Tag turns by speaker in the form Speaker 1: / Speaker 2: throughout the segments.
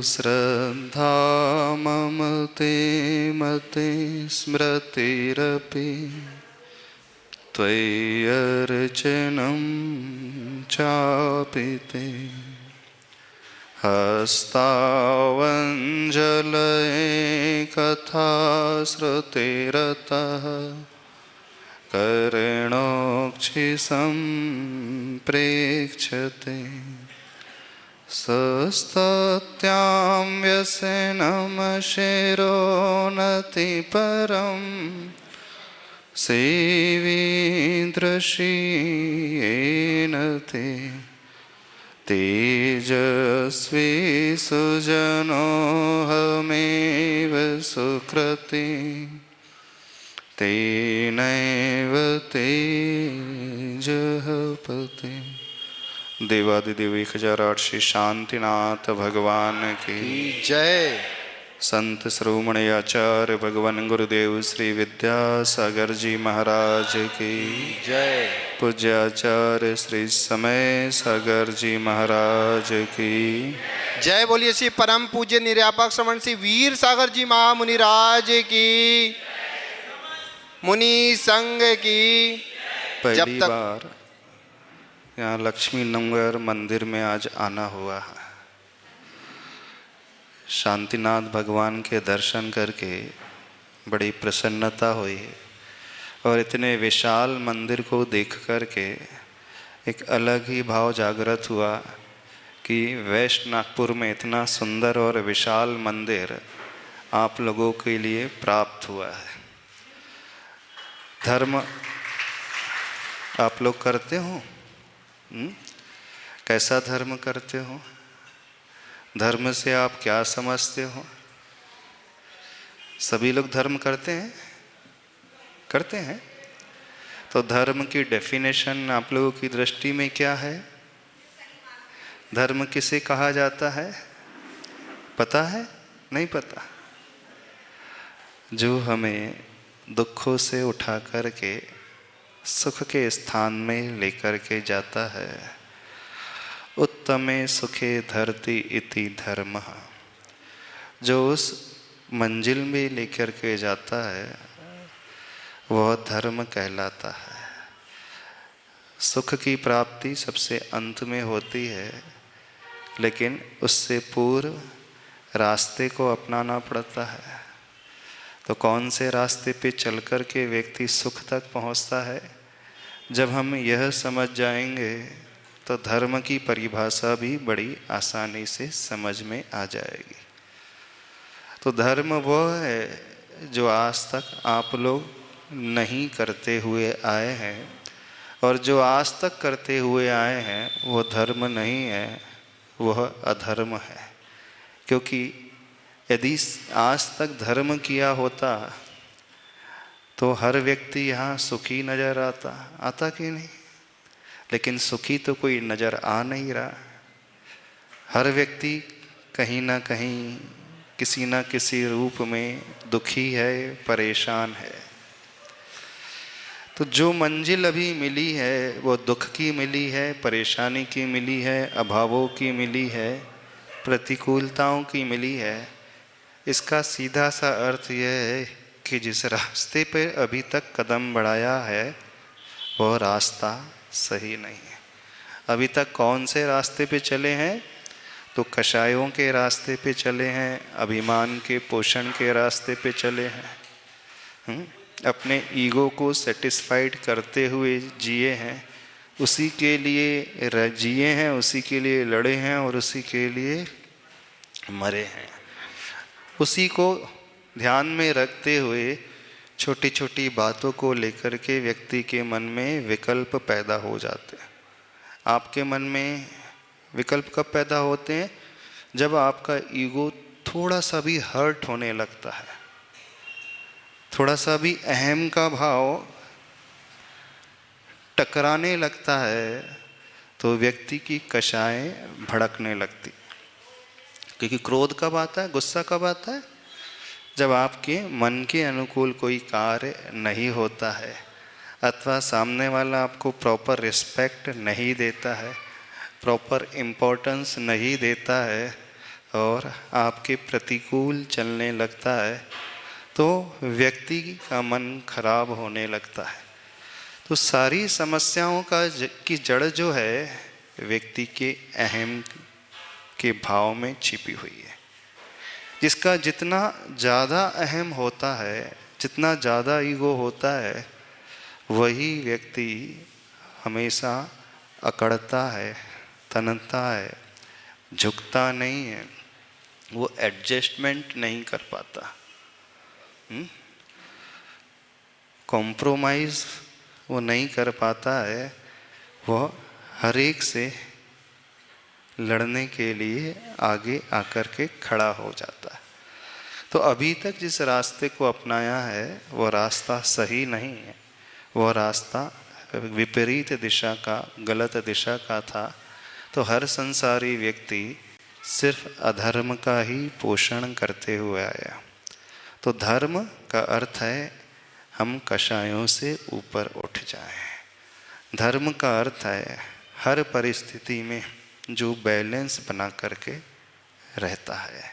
Speaker 1: श्रद्धा मम ते मते स्मृतिरपि त्वय्यर्चनं चापि ते हस्तावञ्जलये कथा श्रुतिरतः कर्णोक्षिसम्प्रेक्ष्यते सस्तत्यां व्यसनमशेरोन्नतिपरं सेवीदृशीयेन ते तेजस्वी सुजनोऽहमेव सुकृती तेनैव तेजः पते। देवादिदेव 1008 श्री शांतिनाथ भगवान की
Speaker 2: जय।
Speaker 1: संत श्रोमणी आचार्य भगवान गुरुदेव श्री विद्यासागर जी महाराज की
Speaker 2: जय।
Speaker 1: पूज्याचार्य श्री समय सागर जी महाराज की
Speaker 2: जय। बोलिए श्री परम पूज्य निर्यापक श्रवण श्री वीर सागर जी महामुनिराज की, मुनि संघ की।
Speaker 1: पहली बार यहाँ लक्ष्मी नगर मंदिर में आज आना हुआ है। शांतिनाथ भगवान के दर्शन करके बड़ी प्रसन्नता हुई और इतने विशाल मंदिर को देख करके एक अलग ही भाव जागृत हुआ कि वेस्ट नागपुर में इतना सुंदर और विशाल मंदिर आप लोगों के लिए प्राप्त हुआ है। धर्म आप लोग करते हो? कैसा धर्म करते हो? धर्म से आप क्या समझते हो? सभी लोग धर्म करते हैं? करते हैं? तो धर्म की डेफिनेशन आप लोगों की दृष्टि में क्या है? धर्म किसे कहा जाता है? पता है? नहीं पता? जो हमें दुखों से उठा करके सुख के स्थान में लेकर के जाता है। उत्तमे सुखे धरती इति धर्मः, जो उस मंजिल में लेकर के जाता है वह धर्म कहलाता है। सुख की प्राप्ति सबसे अंत में होती है, लेकिन उससे पूर्व रास्ते को अपनाना पड़ता है। तो कौन से रास्ते पे चल कर के व्यक्ति सुख तक पहुंचता है? जब हम यह समझ जाएंगे तो धर्म की परिभाषा भी बड़ी आसानी से समझ में आ जाएगी। तो धर्म वह है जो आज तक आप लोग नहीं करते हुए आए हैं, और जो आज तक करते हुए आए हैं वो धर्म नहीं है, वह अधर्म है। क्योंकि यदि आज तक धर्म किया होता तो हर व्यक्ति यहाँ सुखी नजर आता कि नहीं? लेकिन सुखी तो कोई नजर आ नहीं रहा। हर व्यक्ति कहीं ना कहीं किसी ना किसी रूप में दुखी है, परेशान है। तो जो मंजिल अभी मिली है वो दुख की मिली है, परेशानी की मिली है, अभावों की मिली है, प्रतिकूलताओं की मिली है। इसका सीधा सा अर्थ यह है कि जिस रास्ते पे अभी तक कदम बढ़ाया है वह रास्ता सही नहीं है। अभी तक कौन से रास्ते पे चले हैं? तो कषायों के रास्ते पे चले हैं, अभिमान के पोषण के रास्ते पे चले हैं, अपने ईगो को सेटिस्फाइड करते हुए जिए हैं, उसी के लिए जिए हैं, उसी के लिए लड़े हैं और उसी के लिए मरे हैं। उसी को ध्यान में रखते हुए छोटी छोटी बातों को लेकर के व्यक्ति के मन में विकल्प पैदा हो जाते हैं। आपके मन में विकल्प कब पैदा होते हैं? जब आपका ईगो थोड़ा सा भी हर्ट होने लगता है, थोड़ा सा भी अहम का भाव टकराने लगता है, तो व्यक्ति की कषाएं भड़कने लगती। क्योंकि क्रोध कब आता है, गुस्सा कब आता है? जब आपके मन के अनुकूल कोई कार्य नहीं होता है, अथवा सामने वाला आपको प्रॉपर रिस्पेक्ट नहीं देता है, प्रॉपर इम्पोर्टेंस नहीं देता है, और आपके प्रतिकूल चलने लगता है तो व्यक्ति का मन खराब होने लगता है। तो सारी समस्याओं की जड़ जो है व्यक्ति के अहम के भाव में छिपी हुई है। जिसका जितना ज़्यादा अहम होता है, जितना ज़्यादा ईगो होता है, वही व्यक्ति हमेशा अकड़ता है, तनता है, झुकता नहीं है, वो एडजस्टमेंट नहीं कर पाता, कॉम्प्रोमाइज़ वो नहीं कर पाता है। वह हर एक से लड़ने के लिए आगे आकर के खड़ा हो जाता है। तो अभी तक जिस रास्ते को अपनाया है वो रास्ता सही नहीं है, वो रास्ता विपरीत दिशा का, गलत दिशा का था। तो हर संसारी व्यक्ति सिर्फ अधर्म का ही पोषण करते हुए आया। तो धर्म का अर्थ है हम कषायों से ऊपर उठ जाएं। धर्म का अर्थ है हर परिस्थिति में जो बैलेंस बना करके रहता है,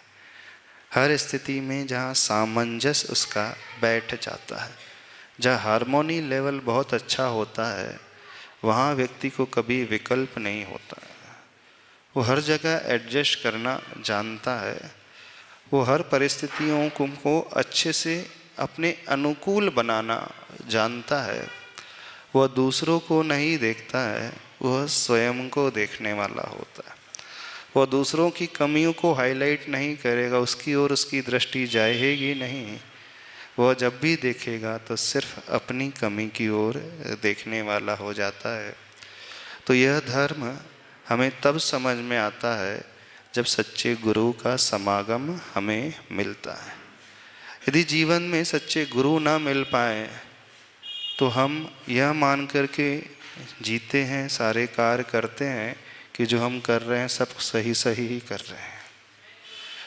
Speaker 1: हर स्थिति में जहाँ सामंजस्य उसका बैठ जाता है, जहाँ हार्मोनी लेवल बहुत अच्छा होता है, वहाँ व्यक्ति को कभी विकल्प नहीं होता है। वो हर जगह एडजस्ट करना जानता है, वो हर परिस्थितियों को अच्छे से अपने अनुकूल बनाना जानता है। वह दूसरों को नहीं देखता है, वह स्वयं को देखने वाला होता है। वह दूसरों की कमियों को हाईलाइट नहीं करेगा, उसकी ओर उसकी दृष्टि जाएगी नहीं। वह जब भी देखेगा तो सिर्फ अपनी कमी की ओर देखने वाला हो जाता है। तो यह धर्म हमें तब समझ में आता है जब सच्चे गुरु का समागम हमें मिलता है। यदि जीवन में सच्चे गुरु ना मिल पाए तो हम यह मान करके जीते हैं, सारे कार्य करते हैं कि जो हम कर रहे हैं सब सही सही ही कर रहे हैं।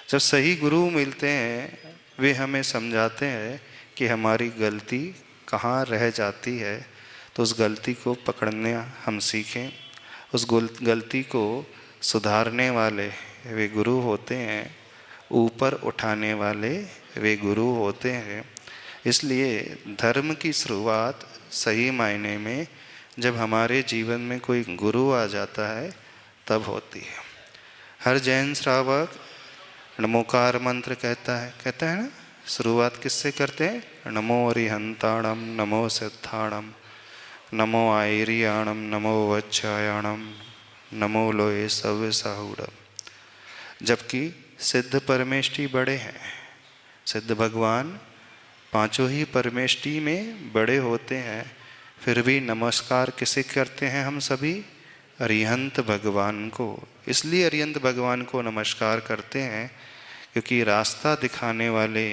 Speaker 1: जब सही गुरु मिलते हैं वे हमें समझाते हैं कि हमारी गलती कहाँ रह जाती है, तो उस गलती को पकड़ने हम सीखें। उस गलती को सुधारने वाले वे गुरु होते हैं, ऊपर उठाने वाले वे गुरु होते हैं। इसलिए धर्म की शुरुआत सही मायने में जब हमारे जीवन में कोई गुरु आ जाता है तब होती है। हर जैन श्रावक नमोकार मंत्र कहता है ना, शुरुआत किससे करते हैं? नमो अरिहंताणम, नमो सिद्धाणम, नमो आयरियाणम, नमो वच्छायाणम, नमो लोए सव्य साहुड़म। जबकि सिद्ध परमेष्टि बड़े हैं, सिद्ध भगवान पांचों ही परमेष्टि में बड़े होते हैं, फिर भी नमस्कार किसे करते हैं हम सभी? अरिहंत भगवान को। इसलिए अरिहंत भगवान को नमस्कार करते हैं क्योंकि रास्ता दिखाने वाले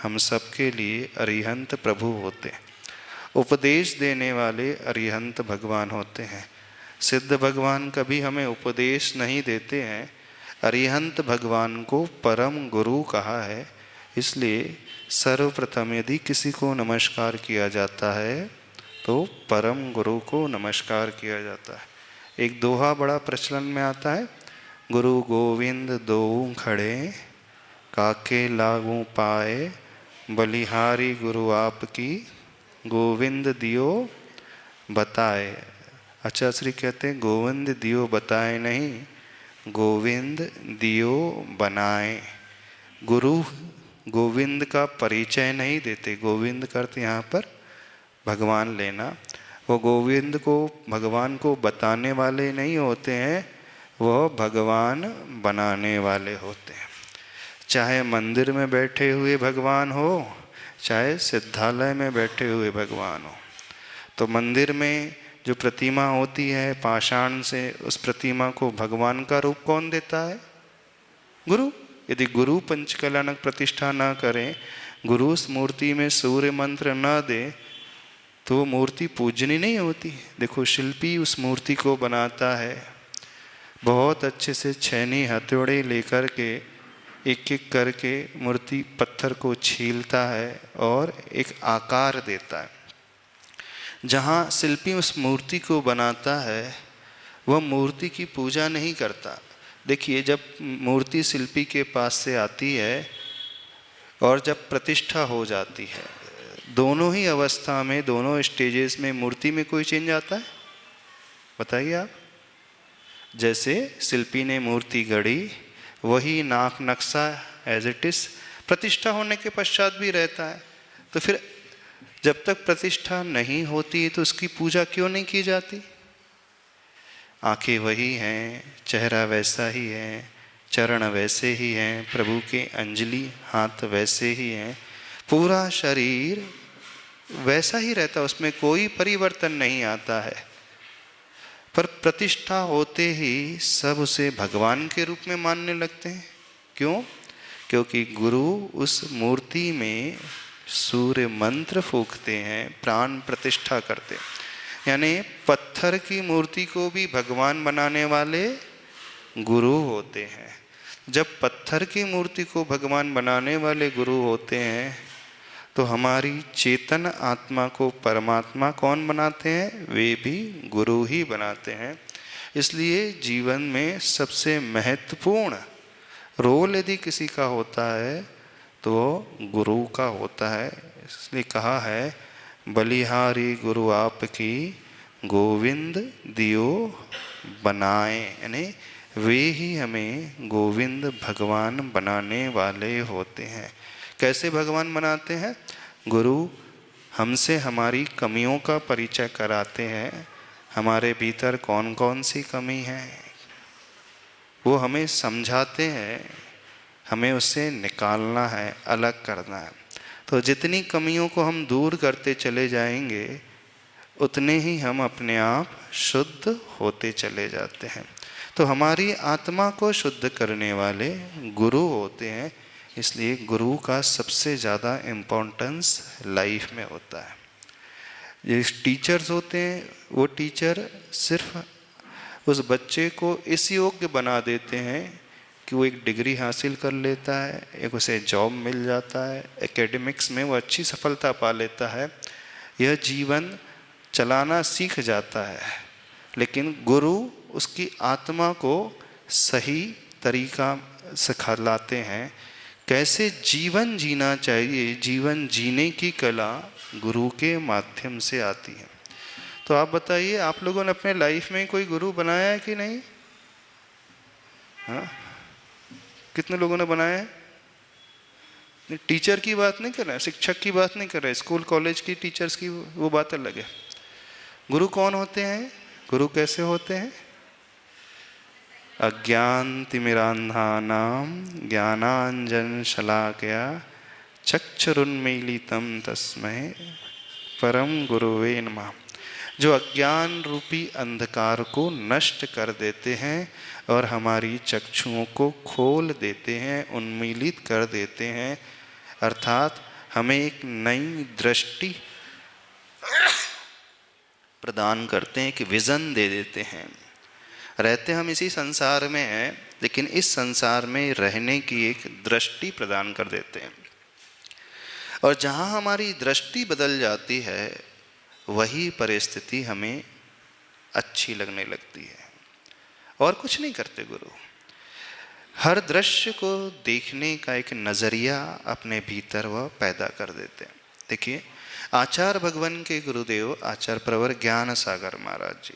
Speaker 1: हम सबके लिए अरिहंत प्रभु होते हैं, उपदेश देने वाले अरिहंत भगवान होते हैं। सिद्ध भगवान कभी हमें उपदेश नहीं देते हैं, अरिहंत भगवान को परम गुरु कहा है। इसलिए सर्वप्रथम यदि किसी को नमस्कार किया जाता है तो परम गुरु को नमस्कार किया जाता है। एक दोहा बड़ा प्रचलन में आता है, गुरु गोविंद दोऊ खड़े, काके लागू पाए, बलिहारी गुरु आपकी, गोविंद दियो बताए। अच्छा श्री कहते हैं गोविंद दियो बताए नहीं, गोविंद दियो बनाए। गुरु गोविंद का परिचय नहीं देते, गोविंद का अर्थ यहाँ पर भगवान लेना। वो गोविंद को, भगवान को बताने वाले नहीं होते हैं, वह भगवान बनाने वाले होते हैं। चाहे मंदिर में बैठे हुए भगवान हो, चाहे सिद्धालय में बैठे हुए भगवान हो। तो मंदिर में जो प्रतिमा होती है पाषाण से, उस प्रतिमा को भगवान का रूप कौन देता है? गुरु। यदि गुरु पंचकल्याणक प्रतिष्ठा न करें, गुरु उस मूर्ति में सूर्य मंत्र न दे, तो वो मूर्ति पूजनी नहीं होती। देखो शिल्पी उस मूर्ति को बनाता है, बहुत अच्छे से छैनी हथौड़े लेकर के एक एक करके मूर्ति पत्थर को छीलता है और एक आकार देता है। जहाँ शिल्पी उस मूर्ति को बनाता है वह मूर्ति की पूजा नहीं करता, देखिए, जब मूर्ति शिल्पी के पास से आती है और जब प्रतिष्ठा हो जाती है, दोनों ही अवस्था में, दोनों स्टेजेस में मूर्ति में कोई चेंज आता है? बताइए आप। जैसे शिल्पी ने मूर्ति गढ़ी, वही नाक नक्शा एज इट इज प्रतिष्ठा होने के पश्चात भी रहता है। तो फिर जब तक प्रतिष्ठा नहीं होती तो उसकी पूजा क्यों नहीं की जाती? आंखें वही हैं, चेहरा वैसा ही है, चरण वैसे ही हैं, प्रभु के अंजलि हाथ वैसे ही हैं, पूरा शरीर वैसा ही रहता है, उसमें कोई परिवर्तन नहीं आता है। पर प्रतिष्ठा होते ही सब उसे भगवान के रूप में मानने लगते हैं। क्यों? क्योंकि गुरु उस मूर्ति में सूर्य मंत्र फूंकते हैं, प्राण प्रतिष्ठा करते हैं। यानी पत्थर की मूर्ति को भी भगवान बनाने वाले गुरु होते हैं। जब पत्थर की मूर्ति को भगवान बनाने वाले गुरु होते हैं तो हमारी चेतन आत्मा को परमात्मा कौन बनाते हैं? वे भी गुरु ही बनाते हैं। इसलिए जीवन में सबसे महत्वपूर्ण रोल यदि किसी का होता है तो गुरु का होता है। इसलिए कहा है, बलिहारी गुरु आपकी गोविंद दियो बनाए। यानी वे ही हमें गोविंद भगवान बनाने वाले होते हैं। कैसे भगवान बनाते हैं? गुरु हमसे हमारी कमियों का परिचय कराते हैं। हमारे भीतर कौन कौन सी कमी है वो हमें समझाते हैं, हमें उससे निकालना है, अलग करना है। तो जितनी कमियों को हम दूर करते चले जाएंगे उतने ही हम अपने आप शुद्ध होते चले जाते हैं। तो हमारी आत्मा को शुद्ध करने वाले गुरु होते हैं। इसलिए गुरु का सबसे ज़्यादा इम्पोर्टेंस लाइफ में होता है। ये टीचर्स होते हैं, वो टीचर सिर्फ उस बच्चे को इस योग्य बना देते हैं कि वो एक डिग्री हासिल कर लेता है, एक उसे जॉब मिल जाता है, एकेडमिक्स में वो अच्छी सफलता पा लेता है, यह जीवन चलाना सीख जाता है। लेकिन गुरु उसकी आत्मा को सही तरीका सिखाते हैं, कैसे जीवन जीना चाहिए। जीवन जीने की कला गुरु के माध्यम से आती है। तो आप बताइए, आप लोगों ने अपने लाइफ में कोई गुरु बनाया है कि नहीं? हाँ, कितने लोगों ने बनाया है? टीचर की बात नहीं कर रहे हैं, शिक्षक की बात नहीं कर रहे हैं, स्कूल कॉलेज की टीचर्स की वो बात अलग है। गुरु कौन होते हैं? गुरु कैसे होते हैं? अज्ञान तिमिरांधानाम ज्ञानांजन शलाकया चक्षुरुन्मीलितं तस्मै परम गुरुवे नमः। जो अज्ञान रूपी अंधकार को नष्ट कर देते हैं और हमारी चक्षुओं को खोल देते हैं, उन्मीलित कर देते हैं, अर्थात हमें एक नई दृष्टि प्रदान करते हैं, कि विज़न दे देते हैं। रहते हम इसी संसार में हैं, लेकिन इस संसार में रहने की एक दृष्टि प्रदान कर देते हैं। और जहाँ हमारी दृष्टि बदल जाती है वही परिस्थिति हमें अच्छी लगने लगती है। और कुछ नहीं करते गुरु, हर दृश्य को देखने का एक नज़रिया अपने भीतर वह पैदा कर देते हैं। देखिए, आचार्य भगवान के गुरुदेव आचार्य प्रवर ज्ञान सागर महाराज जी,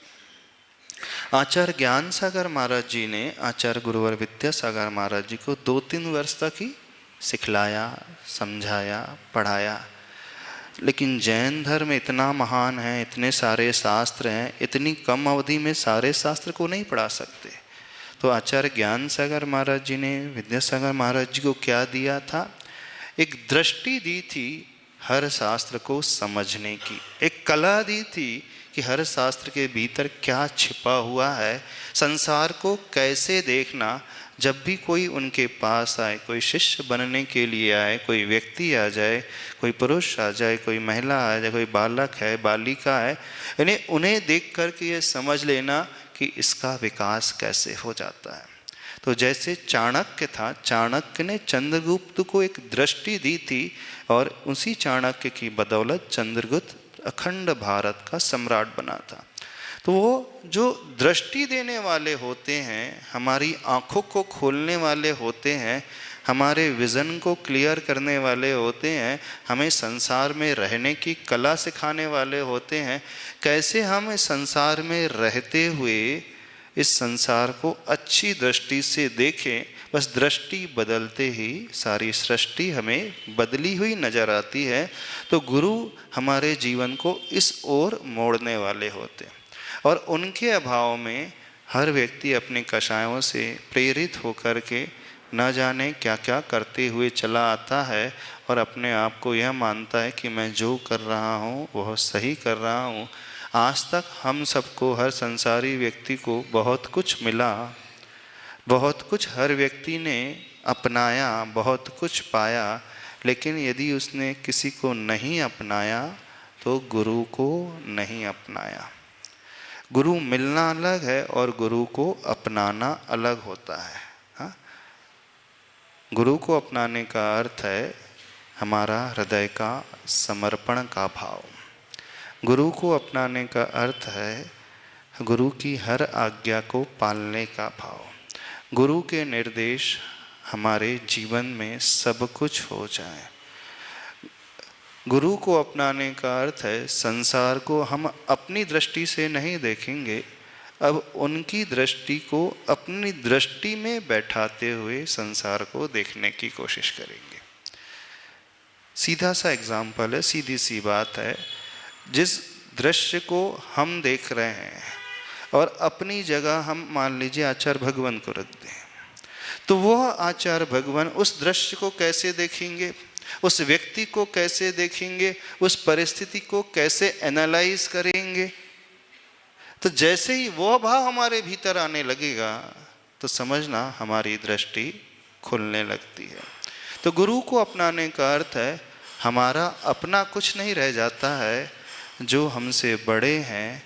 Speaker 1: आचार्य ज्ञान सागर महाराज जी ने आचार्य गुरुवर विद्यासागर महाराज जी को 2-3 वर्ष तक ही सिखलाया, समझाया, पढ़ाया। लेकिन जैन धर्म इतना महान है, इतने सारे शास्त्र हैं, इतनी कम अवधि में सारे शास्त्र को नहीं पढ़ा सकते। तो आचार्य ज्ञान सागर महाराज जी ने विद्यासागर महाराज जी को क्या दिया था? एक दृष्टि दी थी हर शास्त्र को समझने की, एक कला दी थी कि हर शास्त्र के भीतर क्या छिपा हुआ है, संसार को कैसे देखना। जब भी कोई उनके पास आए, कोई शिष्य बनने के लिए आए, कोई व्यक्ति आ जाए, कोई पुरुष आ जाए, कोई महिला आ जाए, कोई बालक है, बालिका है, यानी उन्हें देख कर के ये समझ लेना कि इसका विकास कैसे हो जाता है। तो जैसे चाणक्य था, चाणक्य ने चंद्रगुप्त को एक दृष्टि दी थी और उसी चाणक्य की बदौलत चंद्रगुप्त अखंड भारत का सम्राट बना था। तो वो जो दृष्टि देने वाले होते हैं, हमारी आँखों को खोलने वाले होते हैं, हमारे विज़न को क्लियर करने वाले होते हैं, हमें संसार में रहने की कला सिखाने वाले होते हैं, कैसे हम इस संसार में रहते हुए इस संसार को अच्छी दृष्टि से देखें। बस दृष्टि बदलते ही सारी सृष्टि हमें बदली हुई नज़र आती है। तो गुरु हमारे जीवन को इस ओर मोड़ने वाले होते हैं, और उनके अभाव में हर व्यक्ति अपने कषायों से प्रेरित होकर के न जाने क्या क्या करते हुए चला आता है, और अपने आप को यह मानता है कि मैं जो कर रहा हूँ वह सही कर रहा हूँ। आज तक हम सबको, हर संसारी व्यक्ति को बहुत कुछ मिला, बहुत कुछ हर व्यक्ति ने अपनाया, बहुत कुछ पाया, लेकिन यदि उसने किसी को नहीं अपनाया तो गुरु को नहीं अपनाया। गुरु मिलना अलग है और गुरु को अपनाना अलग होता है। हाँ? गुरु को अपनाने का अर्थ है हमारा हृदय का समर्पण का भाव। गुरु को अपनाने का अर्थ है गुरु की हर आज्ञा को पालने का भाव। गुरु के निर्देश हमारे जीवन में सब कुछ हो जाए। गुरु को अपनाने का अर्थ है संसार को हम अपनी दृष्टि से नहीं देखेंगे, अब उनकी दृष्टि को अपनी दृष्टि में बैठाते हुए संसार को देखने की कोशिश करेंगे। सीधा सा एग्जाम्पल है, सीधी सी बात है। जिस दृश्य को हम देख रहे हैं और अपनी जगह हम मान लीजिए आचार्य भगवान को रख दें, तो वह आचार्य भगवान उस दृश्य को कैसे देखेंगे, उस व्यक्ति को कैसे देखेंगे, उस परिस्थिति को कैसे एनालाइज करेंगे। तो जैसे ही वह भाव हमारे भीतर आने लगेगा तो समझना हमारी दृष्टि खुलने लगती है। तो गुरु को अपनाने का अर्थ है हमारा अपना कुछ नहीं रह जाता है, जो हमसे बड़े हैं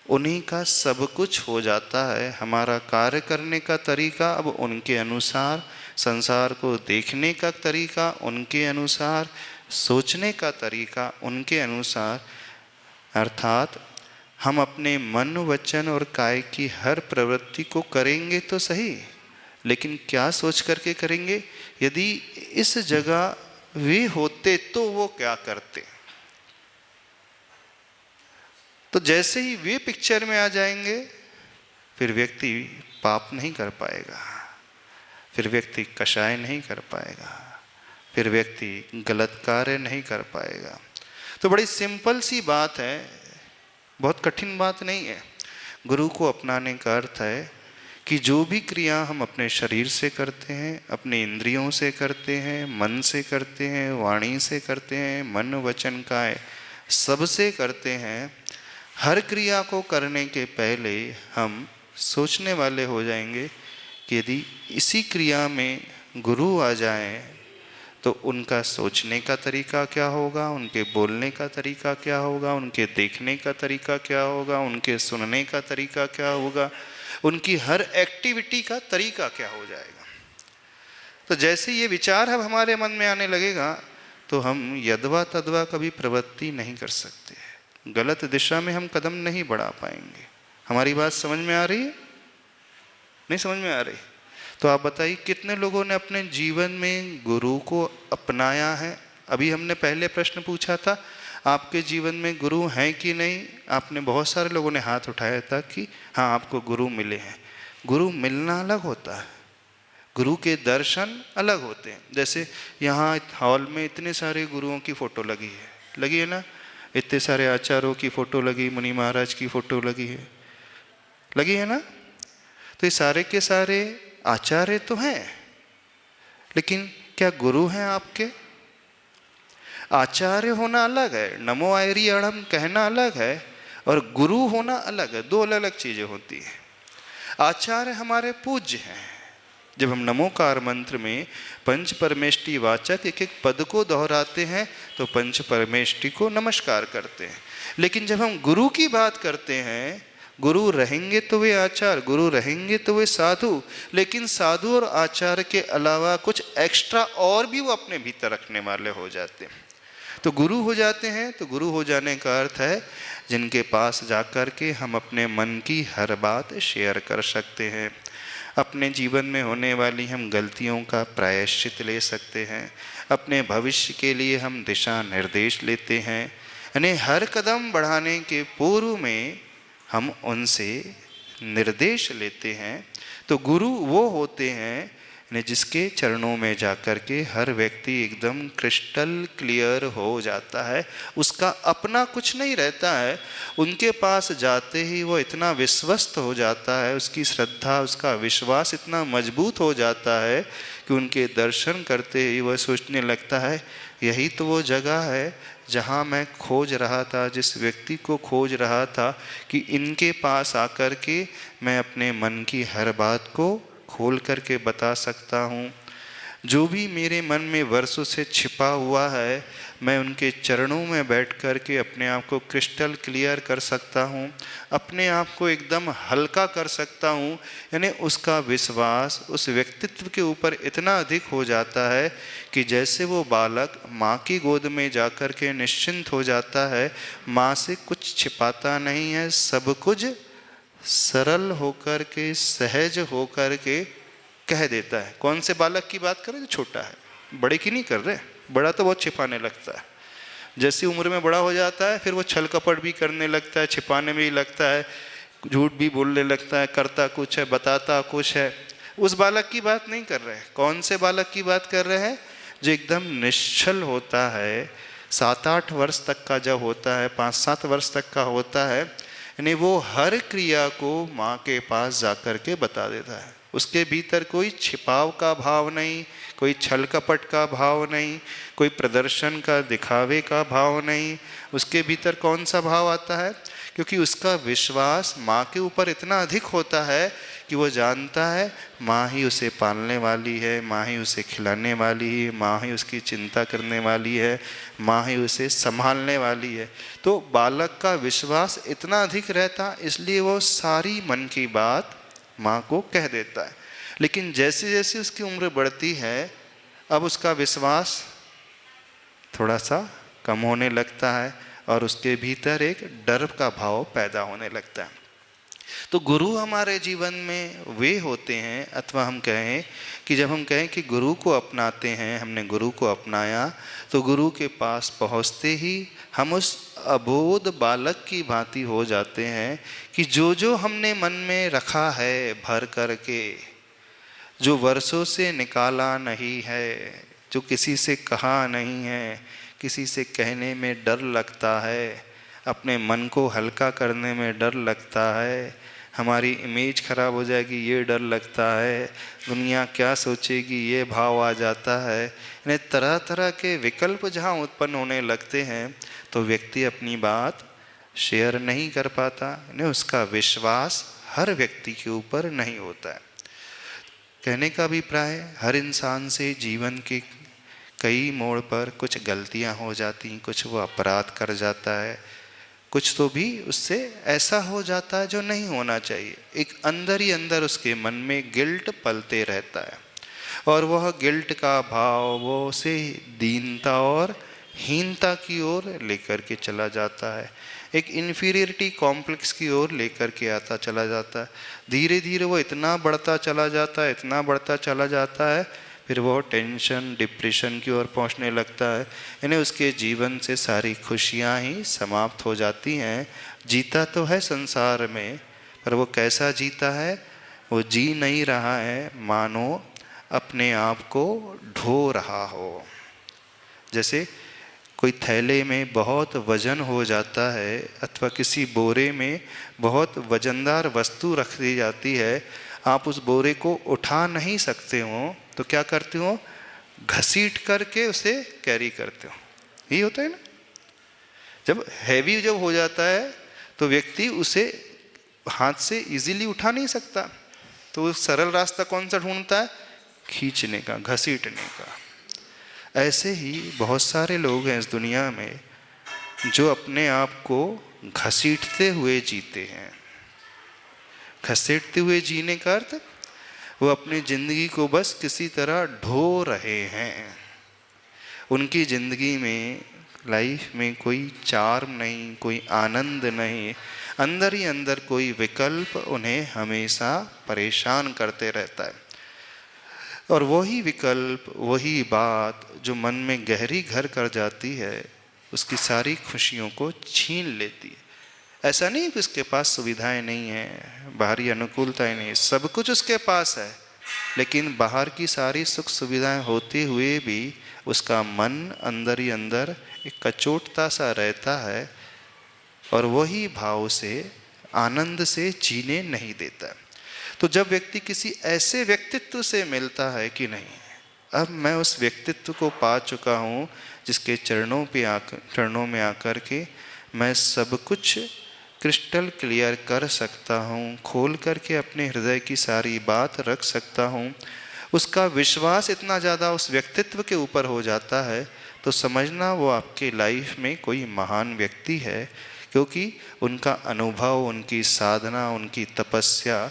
Speaker 1: उन्हीं का सब कुछ हो जाता है। हमारा कार्य करने का तरीका अब उनके अनुसार, संसार को देखने का तरीका उनके अनुसार, सोचने का तरीका उनके अनुसार। अर्थात हम अपने मन, वचन और काय की हर प्रवृत्ति को करेंगे तो सही, लेकिन क्या सोच करके करेंगे। यदि इस जगह वे होते तो वो क्या करते। तो जैसे ही वे पिक्चर में आ जाएंगे फिर व्यक्ति पाप नहीं कर पाएगा, फिर व्यक्ति कषाय नहीं कर पाएगा, फिर व्यक्ति गलत कार्य नहीं कर पाएगा। तो बड़ी सिंपल सी बात है, बहुत कठिन बात नहीं है। गुरु को अपनाने का अर्थ है कि जो भी क्रिया हम अपने शरीर से करते हैं, अपने इंद्रियों से करते हैं, मन से करते हैं, वाणी से करते हैं, मन वचन काय सबसे करते हैं, हर क्रिया को करने के पहले हम सोचने वाले हो जाएंगे कि यदि इसी क्रिया में गुरु आ जाए तो उनका सोचने का तरीका क्या होगा, उनके बोलने का तरीका क्या होगा, उनके देखने का तरीका क्या होगा, उनके सुनने का तरीका क्या होगा, उनकी हर एक्टिविटी का तरीका क्या हो जाएगा। तो जैसे ये विचार अब हमारे मन में आने लगेगा तो हम यदवा तदवा कभी प्रवृत्ति नहीं कर सकते, गलत दिशा में हम कदम नहीं बढ़ा पाएंगे। हमारी बात समझ में आ रही है? नहीं समझ में आ रही? तो आप बताइए कितने लोगों ने अपने जीवन में गुरु को अपनाया है। अभी हमने पहले प्रश्न पूछा था आपके जीवन में गुरु हैं कि नहीं, आपने बहुत सारे लोगों ने हाथ उठाया था कि हाँ आपको गुरु मिले हैं। गुरु मिलना अलग होता है, गुरु के दर्शन अलग होते हैं। जैसे यहाँ हॉल में इतने सारे गुरुओं की फ़ोटो लगी है ना, इतने सारे आचार्यों की फ़ोटो लगी, मुनि महाराज की फ़ोटो लगी है ना। तो ये सारे के सारे आचार्य तो हैं, लेकिन क्या गुरु हैं आपके? आचार्य होना अलग है, नमो आयरी अड़म कहना अलग है, और गुरु होना अलग है, दो अलग अलग चीज़ें होती हैं। आचार्य हमारे पूज्य हैं। जब हम नमोकार मंत्र में पंच परमेष्टि वाचक एक एक पद को दोहराते हैं तो पंच परमेष्टि को नमस्कार करते हैं। लेकिन जब हम गुरु की बात करते हैं, गुरु रहेंगे तो वे आचार्य, गुरु रहेंगे तो वे साधु, लेकिन साधु और आचार्य के अलावा कुछ एक्स्ट्रा और भी वो अपने भीतर रखने वाले हो जाते हैं। तो गुरु हो जाते हैं। तो गुरु हो जाने का अर्थ है जिनके पास जाकर के हम अपने मन की हर बात शेयर कर सकते हैं, अपने जीवन में होने वाली हम गलतियों का प्रायश्चित ले सकते हैं, अपने भविष्य के लिए हम दिशा निर्देश लेते हैं। यानी हर कदम बढ़ाने के पूर्व में हम उनसे निर्देश लेते हैं। तो गुरु वो होते हैं जिसके चरणों में जाकर के हर व्यक्ति एकदम क्रिस्टल क्लियर हो जाता है, उसका अपना कुछ नहीं रहता है। उनके पास जाते ही वो इतना विश्वस्त हो जाता है, उसकी श्रद्धा, उसका विश्वास इतना मजबूत हो जाता है कि उनके दर्शन करते ही वह सोचने लगता है यही तो वो जगह है जहाँ मैं खोज रहा था, जिस व्यक्ति को खोज रहा था कि इनके पास आकर के मैं अपने मन की हर बात को खोल करके बता सकता हूँ। जो भी मेरे मन में वर्षों से छिपा हुआ है मैं उनके चरणों में बैठ कर के अपने आप को क्रिस्टल क्लियर कर सकता हूँ, अपने आप को एकदम हल्का कर सकता हूँ। यानी उसका विश्वास उस व्यक्तित्व के ऊपर इतना अधिक हो जाता है कि जैसे वो बालक माँ की गोद में जाकर के निश्चिंत हो जाता है, माँ से कुछ छिपाता नहीं है, सब कुछ सरल होकर के सहज होकर के कह देता है। कौन से बालक की बात करें? जो छोटा है, बड़े की नहीं कर रहे। बड़ा तो बहुत छिपाने लगता है, जैसी उम्र में बड़ा हो जाता है फिर वो छल कपट भी करने लगता है, छिपाने में ही लगता है, झूठ भी बोलने लगता है, करता कुछ है बताता कुछ है। उस बालक की बात नहीं कर रहे हैं। कौन से बालक की बात कर रहे हैं? जो एकदम निश्चल होता है, 7-8 वर्ष तक का जब होता है, 5-7 वर्ष तक का होता है, यानी वो हर क्रिया को माँ के पास जाकर के बता देता है। उसके भीतर कोई छिपाव का भाव नहीं, कोई छल कपट का भाव नहीं, कोई प्रदर्शन का दिखावे का भाव नहीं। उसके भीतर कौन सा भाव आता है? क्योंकि उसका विश्वास माँ के ऊपर इतना अधिक होता है कि वो जानता है माँ ही उसे पालने वाली है, माँ ही उसे खिलाने वाली है, माँ ही उसकी चिंता करने वाली है, माँ ही उसे संभालने वाली है। तो बालक का विश्वास इतना अधिक रहता, इसलिए वो सारी मन की बात माँ को कह देता है। लेकिन जैसे जैसे उसकी उम्र बढ़ती है अब उसका विश्वास थोड़ा सा कम होने लगता है और उसके भीतर एक डर का भाव पैदा होने लगता है। तो गुरु हमारे जीवन में वे होते हैं, अथवा हम कहें कि जब हम कहें कि गुरु को अपनाते हैं, हमने गुरु को अपनाया, तो गुरु के पास पहुँचते ही हम उस अबोध बालक की भांति हो जाते हैं कि जो हमने मन में रखा है भर करके, जो वर्षों से निकाला नहीं है, जो किसी से कहा नहीं है, किसी से कहने में डर लगता है, अपने मन को हल्का करने में डर लगता है, हमारी इमेज खराब हो जाएगी ये डर लगता है, दुनिया क्या सोचेगी ये भाव आ जाता है। यानी तरह तरह के विकल्प जहाँ उत्पन्न होने लगते हैं तो व्यक्ति अपनी बात शेयर नहीं कर पाता, यानी उसका विश्वास हर व्यक्ति के ऊपर नहीं होता है। कहने का अभिप्राय, हर इंसान से जीवन के कई मोड़ पर कुछ गलतियां हो जाती, कुछ वो अपराध कर जाता है, कुछ तो भी उससे ऐसा हो जाता है जो नहीं होना चाहिए। एक अंदर ही अंदर उसके मन में गिल्ट पलते रहता है और वह गिल्ट का भाव वो उसे दीनता और हीनता की ओर लेकर के चला जाता है, एक इन्फीरियरिटी कॉम्प्लेक्स की ओर लेकर के आता चला जाता है। धीरे धीरे वो इतना बढ़ता चला जाता है, इतना बढ़ता चला जाता है, फिर वो टेंशन डिप्रेशन की ओर पहुंचने लगता है। यानी उसके जीवन से सारी खुशियां ही समाप्त हो जाती हैं। जीता तो है संसार में, पर वो कैसा जीता है? वो जी नहीं रहा है मानो अपने आप को ढो रहा हो। जैसे कोई थैले में बहुत वजन हो जाता है अथवा किसी बोरे में बहुत वजनदार वस्तु रख दी जाती है, आप उस बोरे को उठा नहीं सकते हो तो क्या करते हो? घसीट करके उसे कैरी करते हो। यही होता है ना। जब हैवी जब हो जाता है तो व्यक्ति उसे हाथ से इजीली उठा नहीं सकता, तो सरल रास्ता कौन सा ढूंढता है? खींचने का, घसीटने का। ऐसे ही बहुत सारे लोग हैं इस दुनिया में जो अपने आप को घसीटते हुए जीते हैं। घसीटते हुए जीने का अर्थ वो अपनी जिंदगी को बस किसी तरह ढो रहे हैं। उनकी जिंदगी में लाइफ में कोई चार्म नहीं, कोई आनंद नहीं, अंदर ही अंदर कोई विकल्प उन्हें हमेशा परेशान करते रहता है। और वही विकल्प, वही बात जो मन में गहरी घर कर जाती है, उसकी सारी खुशियों को छीन लेती है। ऐसा नहीं कि उसके पास सुविधाएं नहीं हैं, बाहरी अनुकूलताएं नहीं, सब कुछ उसके पास है, लेकिन बाहर की सारी सुख सुविधाएं होते हुए भी उसका मन अंदर ही अंदर एक कचोटता सा रहता है और वही भाव से, आनंद से जीने नहीं देता। तो जब व्यक्ति किसी ऐसे व्यक्तित्व से मिलता है कि नहीं, अब मैं उस व्यक्तित्व को पा चुका हूँ जिसके चरणों में आकर के मैं सब कुछ क्रिस्टल क्लियर कर सकता हूँ, खोल करके अपने हृदय की सारी बात रख सकता हूँ, उसका विश्वास इतना ज़्यादा उस व्यक्तित्व के ऊपर हो जाता है, तो समझना वो आपके लाइफ में कोई महान व्यक्ति है। क्योंकि उनका अनुभव, उनकी साधना, उनकी तपस्या,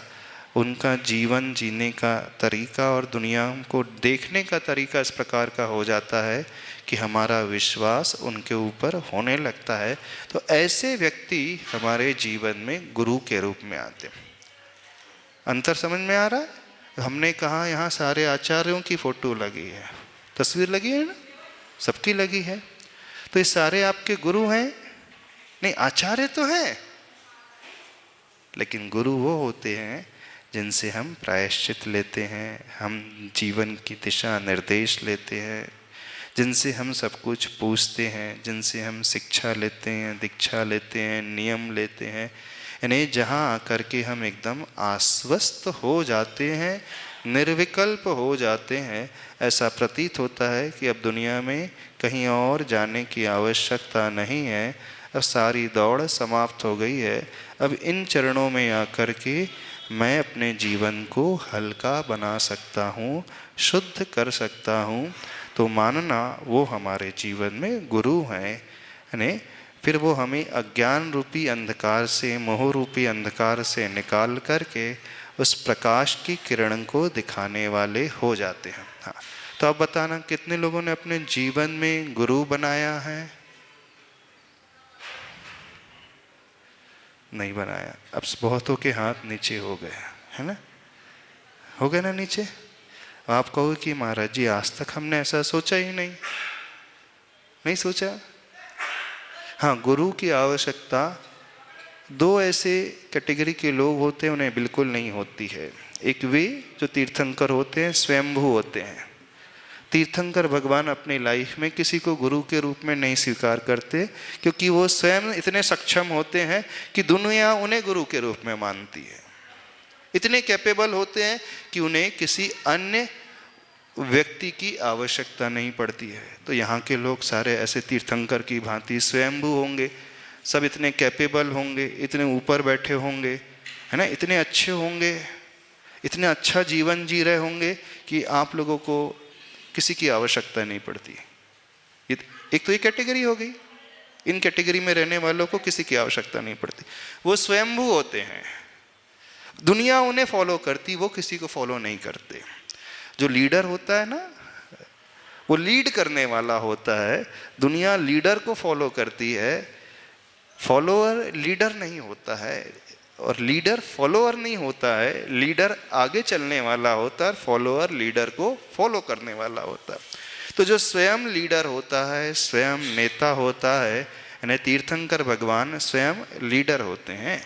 Speaker 1: उनका जीवन जीने का तरीका और दुनिया को देखने का तरीका इस प्रकार का हो जाता है कि हमारा विश्वास उनके ऊपर होने लगता है। तो ऐसे व्यक्ति हमारे जीवन में गुरु के रूप में आते हैं। अंतर समझ में आ रहा है? हमने कहा यहाँ सारे आचार्यों की फोटो लगी है, तस्वीर लगी है ना, सबकी लगी है, तो ये सारे आपके गुरु हैं? नहीं, आचार्य तो हैं, लेकिन गुरु वो होते हैं जिनसे हम प्रायश्चित लेते हैं, हम जीवन की दिशा निर्देश लेते हैं, जिनसे हम सब कुछ पूछते हैं, जिनसे हम शिक्षा लेते हैं, दीक्षा लेते हैं, नियम लेते हैं, यानी जहाँ आकर के हम एकदम आश्वस्त हो जाते हैं, निर्विकल्प हो जाते हैं। ऐसा प्रतीत होता है कि अब दुनिया में कहीं और जाने की आवश्यकता नहीं है, अब सारी दौड़ समाप्त हो गई है। अब इन चरणों में आकर के मैं अपने जीवन को हल्का बना सकता हूँ, शुद्ध कर सकता हूँ। तो मानना वो हमारे जीवन में गुरु हैं, यानी फिर वो हमें अज्ञान रूपी अंधकार से, मोह रूपी अंधकार से निकाल करके उस प्रकाश की किरण को दिखाने वाले हो जाते हैं। हाँ, तो अब बताना कितने लोगों ने अपने जीवन में गुरु बनाया है? नहीं बनाया। अब बहुतों के हाथ नीचे हो गए, है ना, हो गए ना नीचे। आप कहोगे कि महाराज जी आज तक हमने ऐसा सोचा ही नहीं सोचा। हाँ, गुरु की आवश्यकता दो ऐसे कैटेगरी के लोग होते हैं, उन्हें बिल्कुल नहीं होती है। एक वे जो तीर्थंकर होते हैं, स्वयंभू होते हैं। तीर्थंकर भगवान अपनी लाइफ में किसी को गुरु के रूप में नहीं स्वीकार करते, क्योंकि वो स्वयं इतने सक्षम होते हैं कि दुनिया उन्हें गुरु के रूप में मानती है। इतने कैपेबल होते हैं कि उन्हें किसी अन्य व्यक्ति की आवश्यकता नहीं पड़ती है। तो यहाँ के लोग सारे ऐसे तीर्थंकर की भांति स्वयंभू होंगे, सब इतने कैपेबल होंगे, इतने ऊपर बैठे होंगे, है ना, इतने अच्छे होंगे, इतने अच्छा जीवन जी रहे होंगे कि आप लोगों को किसी की आवश्यकता नहीं पड़ती। एक तो ये कैटेगरी हो गई, इन कैटेगरी में रहने वालों को किसी की आवश्यकता नहीं पड़ती, वो स्वयंभू होते हैं, दुनिया उन्हें फॉलो करती, वो किसी को फॉलो नहीं करते। जो लीडर होता है ना, वो लीड करने वाला होता है, दुनिया लीडर को फॉलो करती है, फॉलोअर लीडर नहीं होता है, और लीडर फॉलोअर नहीं होता है, लीडर आगे चलने वाला होता है, फॉलोअर लीडर को फॉलो करने वाला होता है। तो जो स्वयं लीडर होता है, स्वयं नेता होता है, यानी तीर्थंकर भगवान स्वयं लीडर होते हैं,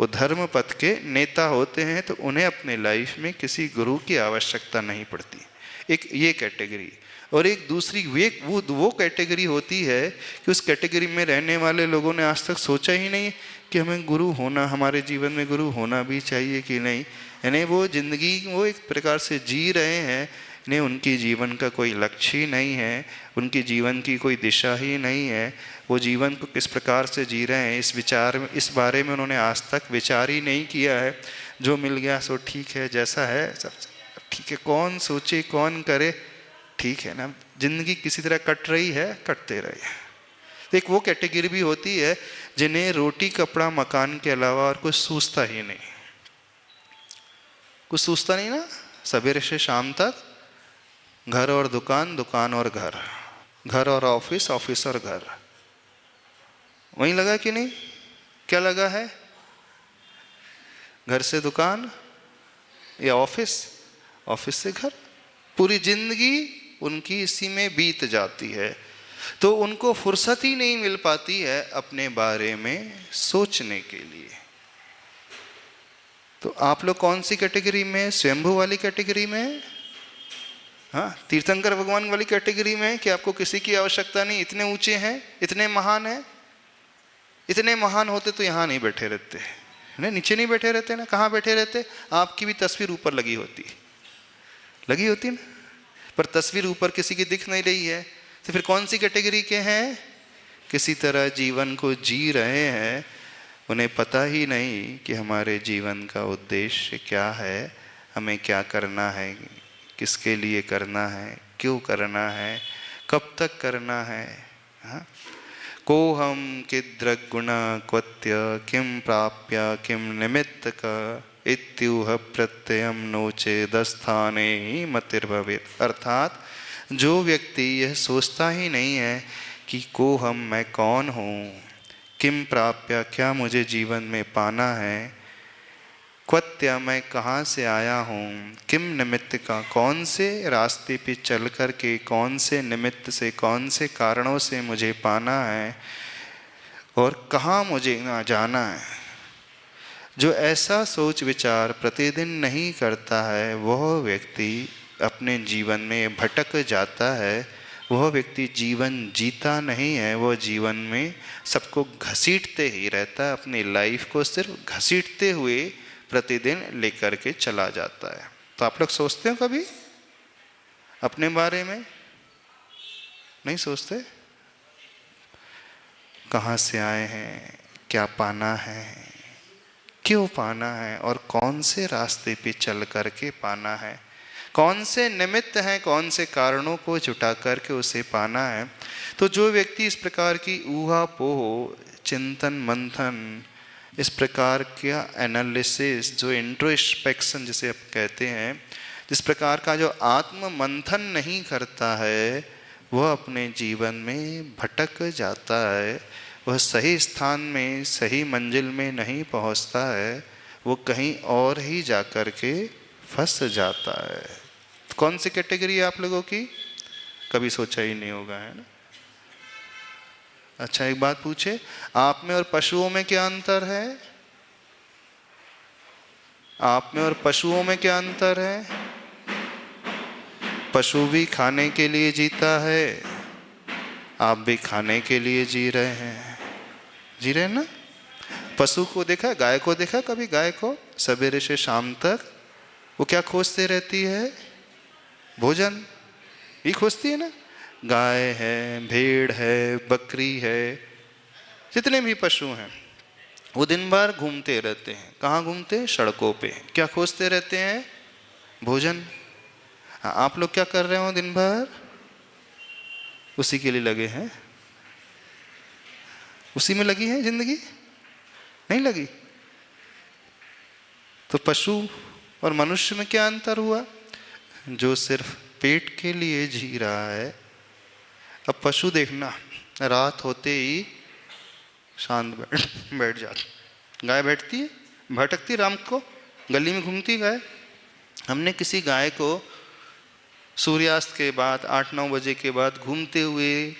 Speaker 1: वो धर्म पथ के नेता होते हैं, तो उन्हें अपने लाइफ में किसी गुरु की आवश्यकता नहीं पड़ती। एक ये कैटेगरी, और एक दूसरी वो कैटेगरी होती है कि उस कैटेगरी में रहने वाले लोगों ने आज तक सोचा ही नहीं कि हमें गुरु होना, हमारे जीवन में गुरु होना भी चाहिए कि नहीं। यानी वो जिंदगी वो एक प्रकार से जी रहे हैं, इन्हें उनकी जीवन का कोई लक्ष्य ही नहीं है, उनकी जीवन की कोई दिशा ही नहीं है, वो जीवन को किस प्रकार से जी रहे हैं इस बारे में उन्होंने आज तक विचार ही नहीं किया है। जो मिल गया सो ठीक है, जैसा है सब ठीक है, कौन सोचे कौन करे, ठीक है ना, जिंदगी किसी तरह कट रही है, कटते रहे। तो एक वो कैटेगरी भी होती है जिन्हें रोटी कपड़ा मकान के अलावा और कुछ सूझता ही नहीं, कुछ सूझता नहीं ना, सवेरे से शाम तक घर और दुकान, दुकान और घर, घर और ऑफिस, ऑफिस और घर, वहीं लगा कि नहीं? क्या लगा है? घर से दुकान या ऑफिस, ऑफिस से घर, पूरी जिंदगी उनकी इसी में बीत जाती है। तो उनको फुर्सत ही नहीं मिल पाती है अपने बारे में सोचने के लिए। तो आप लोग कौन सी कैटेगरी में? स्वयंभू वाली कैटेगरी में? हाँ, तीर्थंकर भगवान वाली कैटेगरी में कि आपको किसी की आवश्यकता नहीं, इतने ऊंचे हैं, इतने महान हैं। इतने महान होते तो यहाँ नहीं बैठे रहते, नहीं नीचे नहीं बैठे रहते ना, कहाँ बैठे रहते? आपकी भी तस्वीर ऊपर लगी होती ना, पर तस्वीर ऊपर किसी की दिख नहीं रही है। तो फिर कौन सी कैटेगरी के हैं? किसी तरह जीवन को जी रहे हैं, उन्हें पता ही नहीं कि हमारे जीवन का उद्देश्य क्या है, हमें क्या करना है, किसके लिए करना है, क्यों करना है, कब तक करना है। हाँ? को हम किद्रग गुणा क्वत्य किम प्राप्य किम निमित्तक इत्युह प्रत्ययम नोचे दस्थाने ही मतिर्भवेत्। अर्थात जो व्यक्ति यह सोचता ही नहीं है कि को हम, मैं कौन हूँ, किम प्राप्य, क्या मुझे जीवन में पाना है, क्वत्य, मैं कहाँ से आया हूँ, किम निमित्त का, कौन से रास्ते पे चल कर के, कौन से निमित्त से, कौन से कारणों से मुझे पाना है और कहाँ मुझे जाना है। जो ऐसा सोच विचार प्रतिदिन नहीं करता है वह व्यक्ति अपने जीवन में भटक जाता है। वह व्यक्ति जीवन जीता नहीं है, वह जीवन में सबको घसीटते ही रहता है, अपनी लाइफ को सिर्फ घसीटते हुए प्रतिदिन लेकर के चला जाता है। तो आप लोग सोचते हो कभी अपने बारे में? नहीं सोचते? कहाँ से आए हैं, क्या पाना है, क्यों पाना है और कौन से रास्ते पे चल करके पाना है, कौन से निमित्त हैं, कौन से कारणों को जुटा करके उसे पाना है। तो जो व्यक्ति इस प्रकार की ऊहापोह, चिंतन मंथन, इस प्रकार का एनालिसिस, जो इंट्रोस्पेक्शन जिसे आप कहते हैं, जिस प्रकार का जो आत्म मंथन नहीं करता है, वह अपने जीवन में भटक जाता है। वह सही स्थान में, सही मंजिल में नहीं पहुंचता है, वो कहीं और ही जाकर के फंस जाता है। तो कौन सी कैटेगरी है आप लोगों की? कभी सोचा ही नहीं होगा, है ना? अच्छा, एक बात पूछे, आप में और पशुओं में क्या अंतर है? आप में और पशुओं में क्या अंतर है? पशु भी खाने के लिए जीता है, आप भी खाने के लिए जी रहे हैं, जी रहे हैं ना? पशु को देखा, गाय को देखा कभी? गाय को सवेरे से शाम तक वो क्या खोजते रहती है? भोजन ही खोजती है ना। गाय है, भेड़ है, बकरी है, जितने भी पशु हैं वो दिन भर घूमते रहते हैं। कहाँ घूमते हैं? सड़कों पे। क्या खोजते रहते हैं? भोजन। हाँ, आप लोग क्या कर रहे हो दिन भर? उसी के लिए लगे हैं, उसी में लगी है जिंदगी, नहीं लगी? तो पशु और मनुष्य में क्या अंतर हुआ? जो सिर्फ पेट के लिए जी रहा है। अब पशु देखना, रात होते ही शांत बैठ जाती। गाय बैठती है, भटकती रात को, गली में घूमती गाय। हमने किसी गाय को सूर्यास्त के बाद 8-9 बजे के बाद घूमते हुए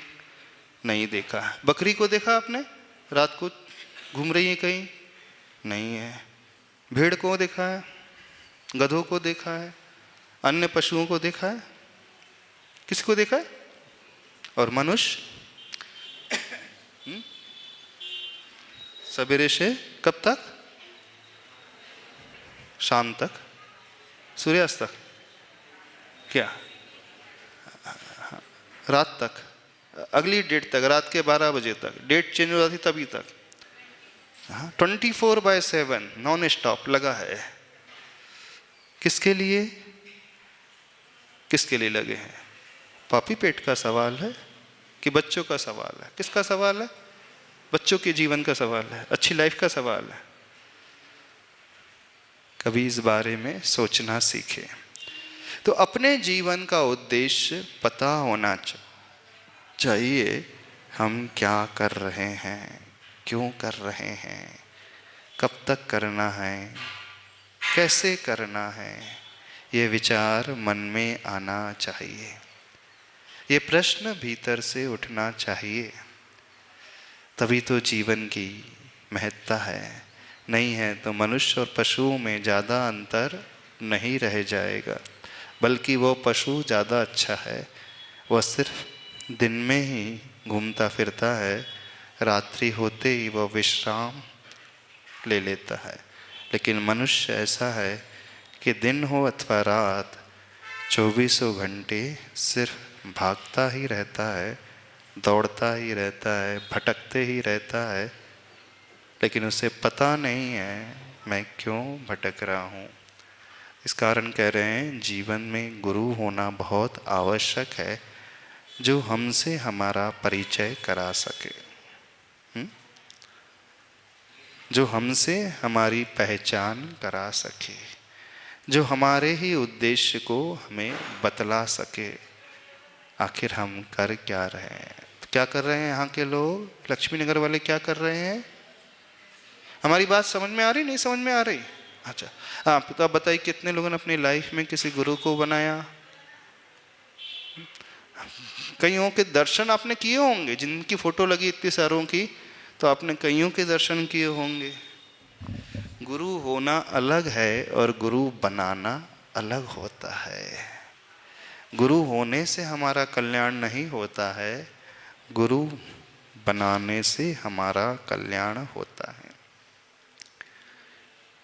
Speaker 1: नहीं देखा। बकरी को देखा आपने? रात को घूम रही है कहीं? नहीं है। भेड़ को देखा है, गधों को देखा है, अन्य पशुओं को देखा है? किसको देखा है? और मनुष्य सवेरे से कब तक? शाम तक, सूर्यास्त तक। क्या? रात तक, अगली डेट तक, रात के 12 बजे तक। डेट चेंज हो जाती तभी तक। 24/7 नॉन स्टॉप लगा है। किसके लिए? किसके लिए लगे हैं? पापी पेट का सवाल है कि बच्चों का सवाल है? किसका सवाल है? बच्चों के जीवन का सवाल है, अच्छी लाइफ का सवाल है। कभी इस बारे में सोचना सीखें। तो अपने जीवन का उद्देश्य पता होना चाहिए हम क्या कर रहे हैं, क्यों कर रहे हैं, कब तक करना है, कैसे करना है, ये विचार मन में आना चाहिए। ये प्रश्न भीतर से उठना चाहिए। तभी तो जीवन की महत्ता है। नहीं है तो मनुष्य और पशुओं में ज़्यादा अंतर नहीं रह जाएगा, बल्कि वो पशु ज़्यादा अच्छा है। वह सिर्फ दिन में ही घूमता फिरता है, रात्रि होते ही वह विश्राम ले लेता है। लेकिन मनुष्य ऐसा है कि दिन हो अथवा रात, 24 घंटे सिर्फ भागता ही रहता है, दौड़ता ही रहता है, भटकते ही रहता है। लेकिन उसे पता नहीं है मैं क्यों भटक रहा हूँ। इस कारण कह रहे हैं जीवन में गुरु होना बहुत आवश्यक है, जो हमसे हमारा परिचय करा सके, जो हमसे हमारी पहचान करा सके, जो हमारे ही उद्देश्य को हमें बतला सके। आखिर हम कर क्या रहे हैं, तो क्या कर रहे हैं यहाँ के लोग, लक्ष्मी नगर वाले क्या कर रहे हैं? हमारी बात समझ में आ रही, नहीं समझ में आ रही? अच्छा, आप तो आप बताइए कितने लोगों ने अपनी लाइफ में किसी गुरु को बनाया? कईयों के दर्शन आपने किए होंगे, जिनकी फोटो लगी इतनी सारों की, तो आपने कईयों के दर्शन किए होंगे। गुरु होना अलग है और गुरु बनाना अलग होता है। गुरु होने से हमारा कल्याण नहीं होता है, गुरु बनाने से हमारा कल्याण होता है।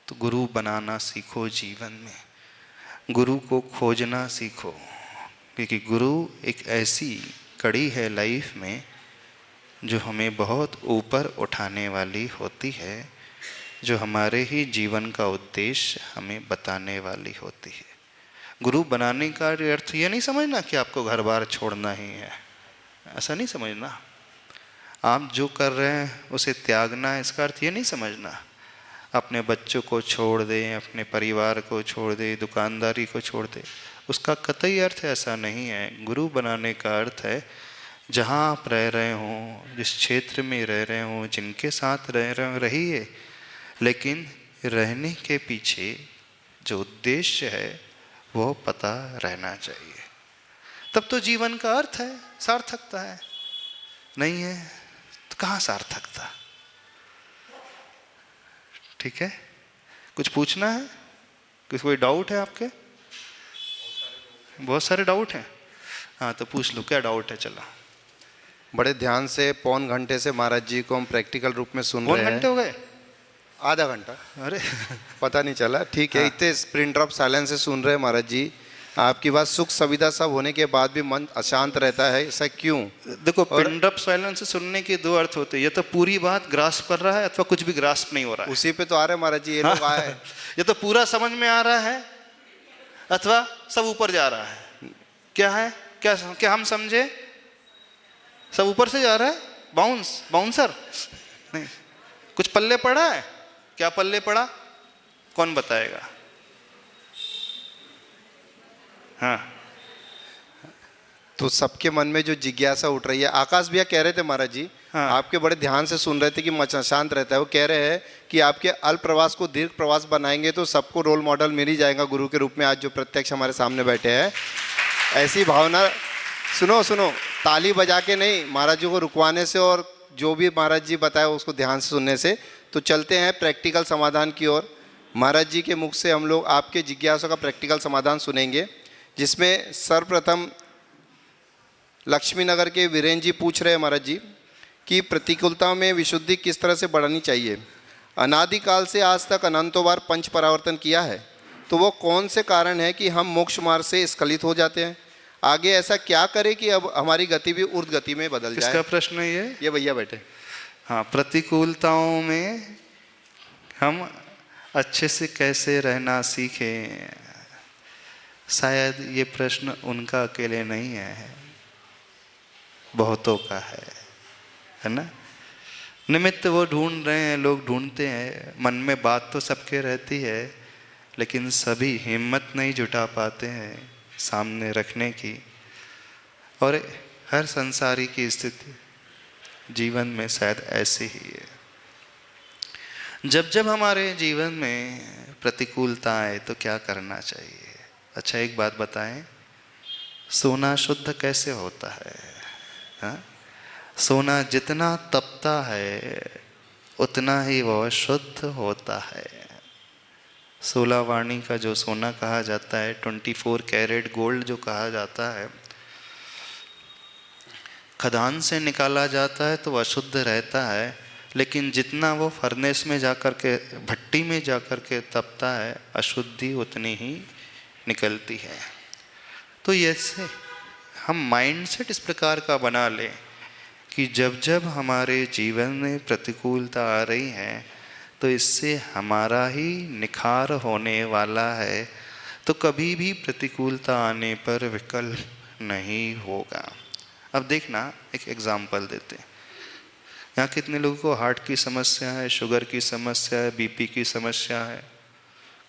Speaker 1: तो गुरु बनाना सीखो जीवन में, गुरु को खोजना सीखो, क्योंकि गुरु एक ऐसी कड़ी है लाइफ में जो हमें बहुत ऊपर उठाने वाली होती है, जो हमारे ही जीवन का उद्देश्य हमें बताने वाली होती है। गुरु बनाने का अर्थ ये नहीं समझना कि आपको घर बार छोड़ना ही है, ऐसा नहीं समझना। आप जो कर रहे हैं उसे त्यागना है, इसका अर्थ ये नहीं समझना अपने बच्चों को छोड़ दें, अपने परिवार को छोड़ दें, दुकानदारी को छोड़ दें, उसका कतई अर्थ ऐसा नहीं है। गुरु बनाने का अर्थ है जहाँ आप रह रहे हों, जिस क्षेत्र में रह रहे हों, जिनके साथ रह रहे हों, रहिए, लेकिन रहने के पीछे जो उद्देश्य है वो पता रहना चाहिए। तब तो जीवन का अर्थ है, सार्थकता है। नहीं है तो कहाँ सार्थकता? ठीक है, कुछ पूछना है? कुछ कोई डाउट है आपके? बहुत सारे डाउट हैं। हाँ तो पूछ लो, क्या डाउट है? चलो।
Speaker 2: बड़े ध्यान से पौन घंटे से महाराज जी को हम प्रैक्टिकल रूप में सुन रहे हैं।
Speaker 1: 1 घंटे हो गए?
Speaker 2: आधा घंटा,
Speaker 1: अरे
Speaker 2: पता नहीं चला। ठीक है, इतने स्प्रिंट ड्रॉप साइलेंस से सुन रहे हैं महाराज जी। आपकी बात सुख सुविधा सब होने के बाद भी मन अशांत रहता है, ऐसा क्यों?
Speaker 1: देखो, पिन ड्रॉप साइलेंस से सुनने के 2 अर्थ होते हैं, या तो पूरी बात ग्रास्प कर रहा है अथवा कुछ भी ग्रास्प नहीं हो रहा है।
Speaker 2: उसी पे तो आ रहे हैं महाराज जी, ये लोग आए।
Speaker 1: ये तो पूरा समझ में आ रहा है अथवा सब ऊपर जा रहा है। क्या है? क्या हम समझे? सब ऊपर से जा रहा है, बाउंसर नहीं। कुछ पल्ले पड़ा है? क्या पल्ले पड़ा? कौन बताएगा? हाँ,
Speaker 2: तो सबके मन में जो जिज्ञासा उठ रही है, आकाश भैया कह रहे थे महाराज जी,
Speaker 1: हाँ।
Speaker 2: आपके बड़े ध्यान से सुन रहे थे कि मन शांत रहता है। वो कह रहे हैं कि आपके अल्प प्रवास को दीर्घ प्रवास बनाएंगे तो सबको रोल मॉडल मिल ही जाएगा गुरु के रूप में। आज जो प्रत्यक्ष हमारे सामने बैठे हैं, ऐसी भावना। सुनो, ताली बजा के नहीं, महाराज जी को रुकवाने से और जो भी महाराज जी बताए उसको ध्यान से सुनने से। तो चलते हैं प्रैक्टिकल समाधान की ओर। महाराज जी के मुख से हम लोग आपके जिज्ञासा का प्रैक्टिकल समाधान सुनेंगे, जिसमें सर्वप्रथम लक्ष्मी नगर के वीरेंद्र जी पूछ रहे हैं महाराज जी कि प्रतिकूलता में विशुद्धि किस तरह से बढ़ानी चाहिए। अनादिकाल से आज तक अनंतों बार पंच परावर्तन किया है, तो वो कौन से कारण है कि हम मोक्ष मार्ग से स्खलित हो जाते हैं? आगे ऐसा क्या करें कि अब हमारी गति भी ऊर्ध्व गति में बदल जाए?
Speaker 1: किसका प्रश्न है ये
Speaker 2: भैया बैठे।
Speaker 1: हाँ, प्रतिकूलताओं में हम अच्छे से कैसे रहना सीखें। शायद ये प्रश्न उनका अकेले नहीं है, बहुतों का है ना। निमित्त वो ढूंढ रहे हैं, लोग ढूंढते हैं, मन में बात तो सबके रहती है, लेकिन सभी हिम्मत नहीं जुटा पाते हैं सामने रखने की। और हर संसारी की स्थिति जीवन में शायद ऐसी ही है। जब जब हमारे जीवन में प्रतिकूलता आए तो क्या करना चाहिए? अच्छा एक बात बताएं, सोना शुद्ध कैसे होता है? हाँ? सोना जितना तपता है उतना ही वह शुद्ध होता है। 16 वाणी का जो सोना कहा जाता है, 24 कैरेट गोल्ड जो कहा जाता है, खदान से निकाला जाता है तो वह शुद्ध रहता है, लेकिन जितना वो फर्नेस में जाकर के, भट्टी में जाकर के तपता है, अशुद्धि उतनी ही निकलती है। तो ऐसे हम माइंडसेट इस प्रकार का बना लें कि जब जब हमारे जीवन में प्रतिकूलता आ रही है तो इससे हमारा ही निखार होने वाला है, तो कभी भी प्रतिकूलता आने पर विकल नहीं होगा। अब देखना, एक एग्जाम्पल देते हैं। यहाँ कितने लोगों को हार्ट की समस्या है, शुगर की समस्या है, बीपी की समस्या है,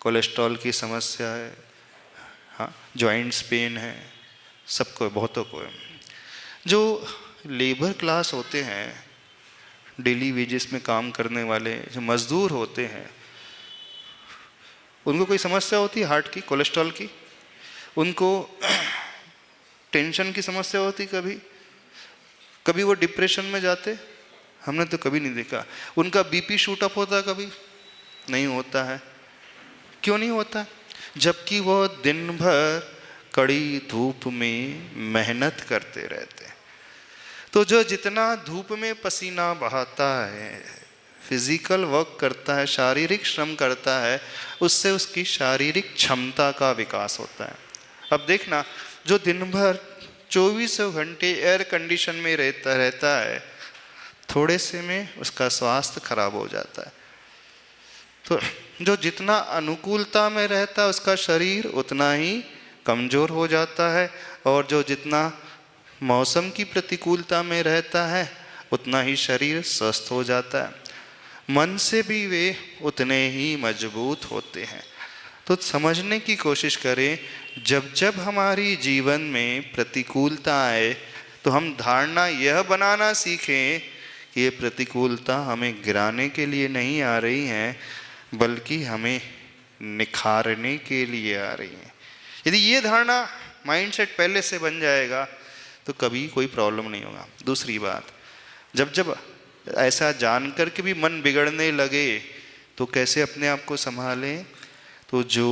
Speaker 1: कोलेस्ट्रॉल की समस्या है, हाँ, जॉइंट्स पेन है, सबको, बहुतों को है। जो लेबर क्लास होते हैं, डेली वेजेस में काम करने वाले जो मजदूर होते हैं, उनको कोई समस्या होती है हार्ट की, कोलेस्ट्रॉल की? उनको टेंशन की समस्या होती कभी? कभी वो डिप्रेशन में जाते? हमने तो कभी नहीं देखा। उनका बीपी शूट अप होता कभी? नहीं होता है। क्यों नहीं होता? जबकि वो दिन भर कड़ी धूप में मेहनत करते रहते हैं। तो जो जितना धूप में पसीना बहाता है, फिजिकल वर्क करता है, शारीरिक श्रम करता है, उससे उसकी शारीरिक क्षमता का विकास होता है। अब देखना, जो दिन भर 24 घंटे एयर कंडीशन में रहता है, थोड़े से में उसका स्वास्थ्य खराब हो जाता है। तो जो जितना अनुकूलता में रहता है उसका शरीर उतना ही कमज़ोर हो जाता है, और जो जितना मौसम की प्रतिकूलता में रहता है उतना ही शरीर स्वस्थ हो जाता है। मन से भी वे उतने ही मजबूत होते हैं। तो समझने की कोशिश करें, जब जब हमारी जीवन में प्रतिकूलता आए तो हम धारणा यह बनाना सीखें कि ये प्रतिकूलता हमें गिराने के लिए नहीं आ रही हैं, बल्कि हमें निखारने के लिए आ रही हैं। यदि ये धारणा माइंडसेट पहले से बन जाएगा तो कभी कोई प्रॉब्लम नहीं होगा। दूसरी बात, जब जब ऐसा जानकर के भी मन बिगड़ने लगे तो कैसे अपने आप को संभालें? तो जो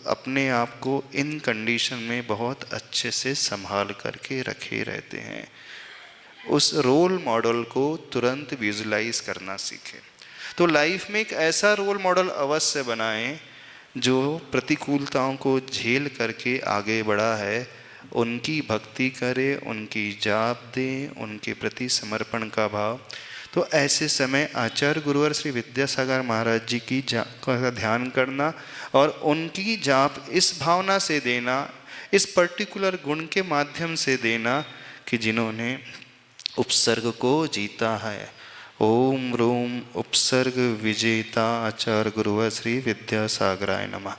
Speaker 1: अपने आप को इन कंडीशन में बहुत अच्छे से संभाल करके रखे रहते हैं, उस रोल मॉडल को तुरंत विजुलाइज करना सीखें। तो लाइफ में एक ऐसा रोल मॉडल अवश्य बनाएं जो प्रतिकूलताओं को झेल करके आगे बढ़ा है, उनकी भक्ति करे, उनकी जाप दें, उनके प्रति समर्पण का भाव। तो ऐसे समय आचार्य गुरुवर श्री विद्यासागर महाराज जी की जाप का ध्यान करना और उनकी जाप इस भावना से देना, इस पर्टिकुलर गुण के माध्यम से देना कि जिन्होंने उपसर्ग को जीता है। ओम रोम उपसर्ग विजेता आचार्य गुरुवर श्री विद्यासागराय नमः।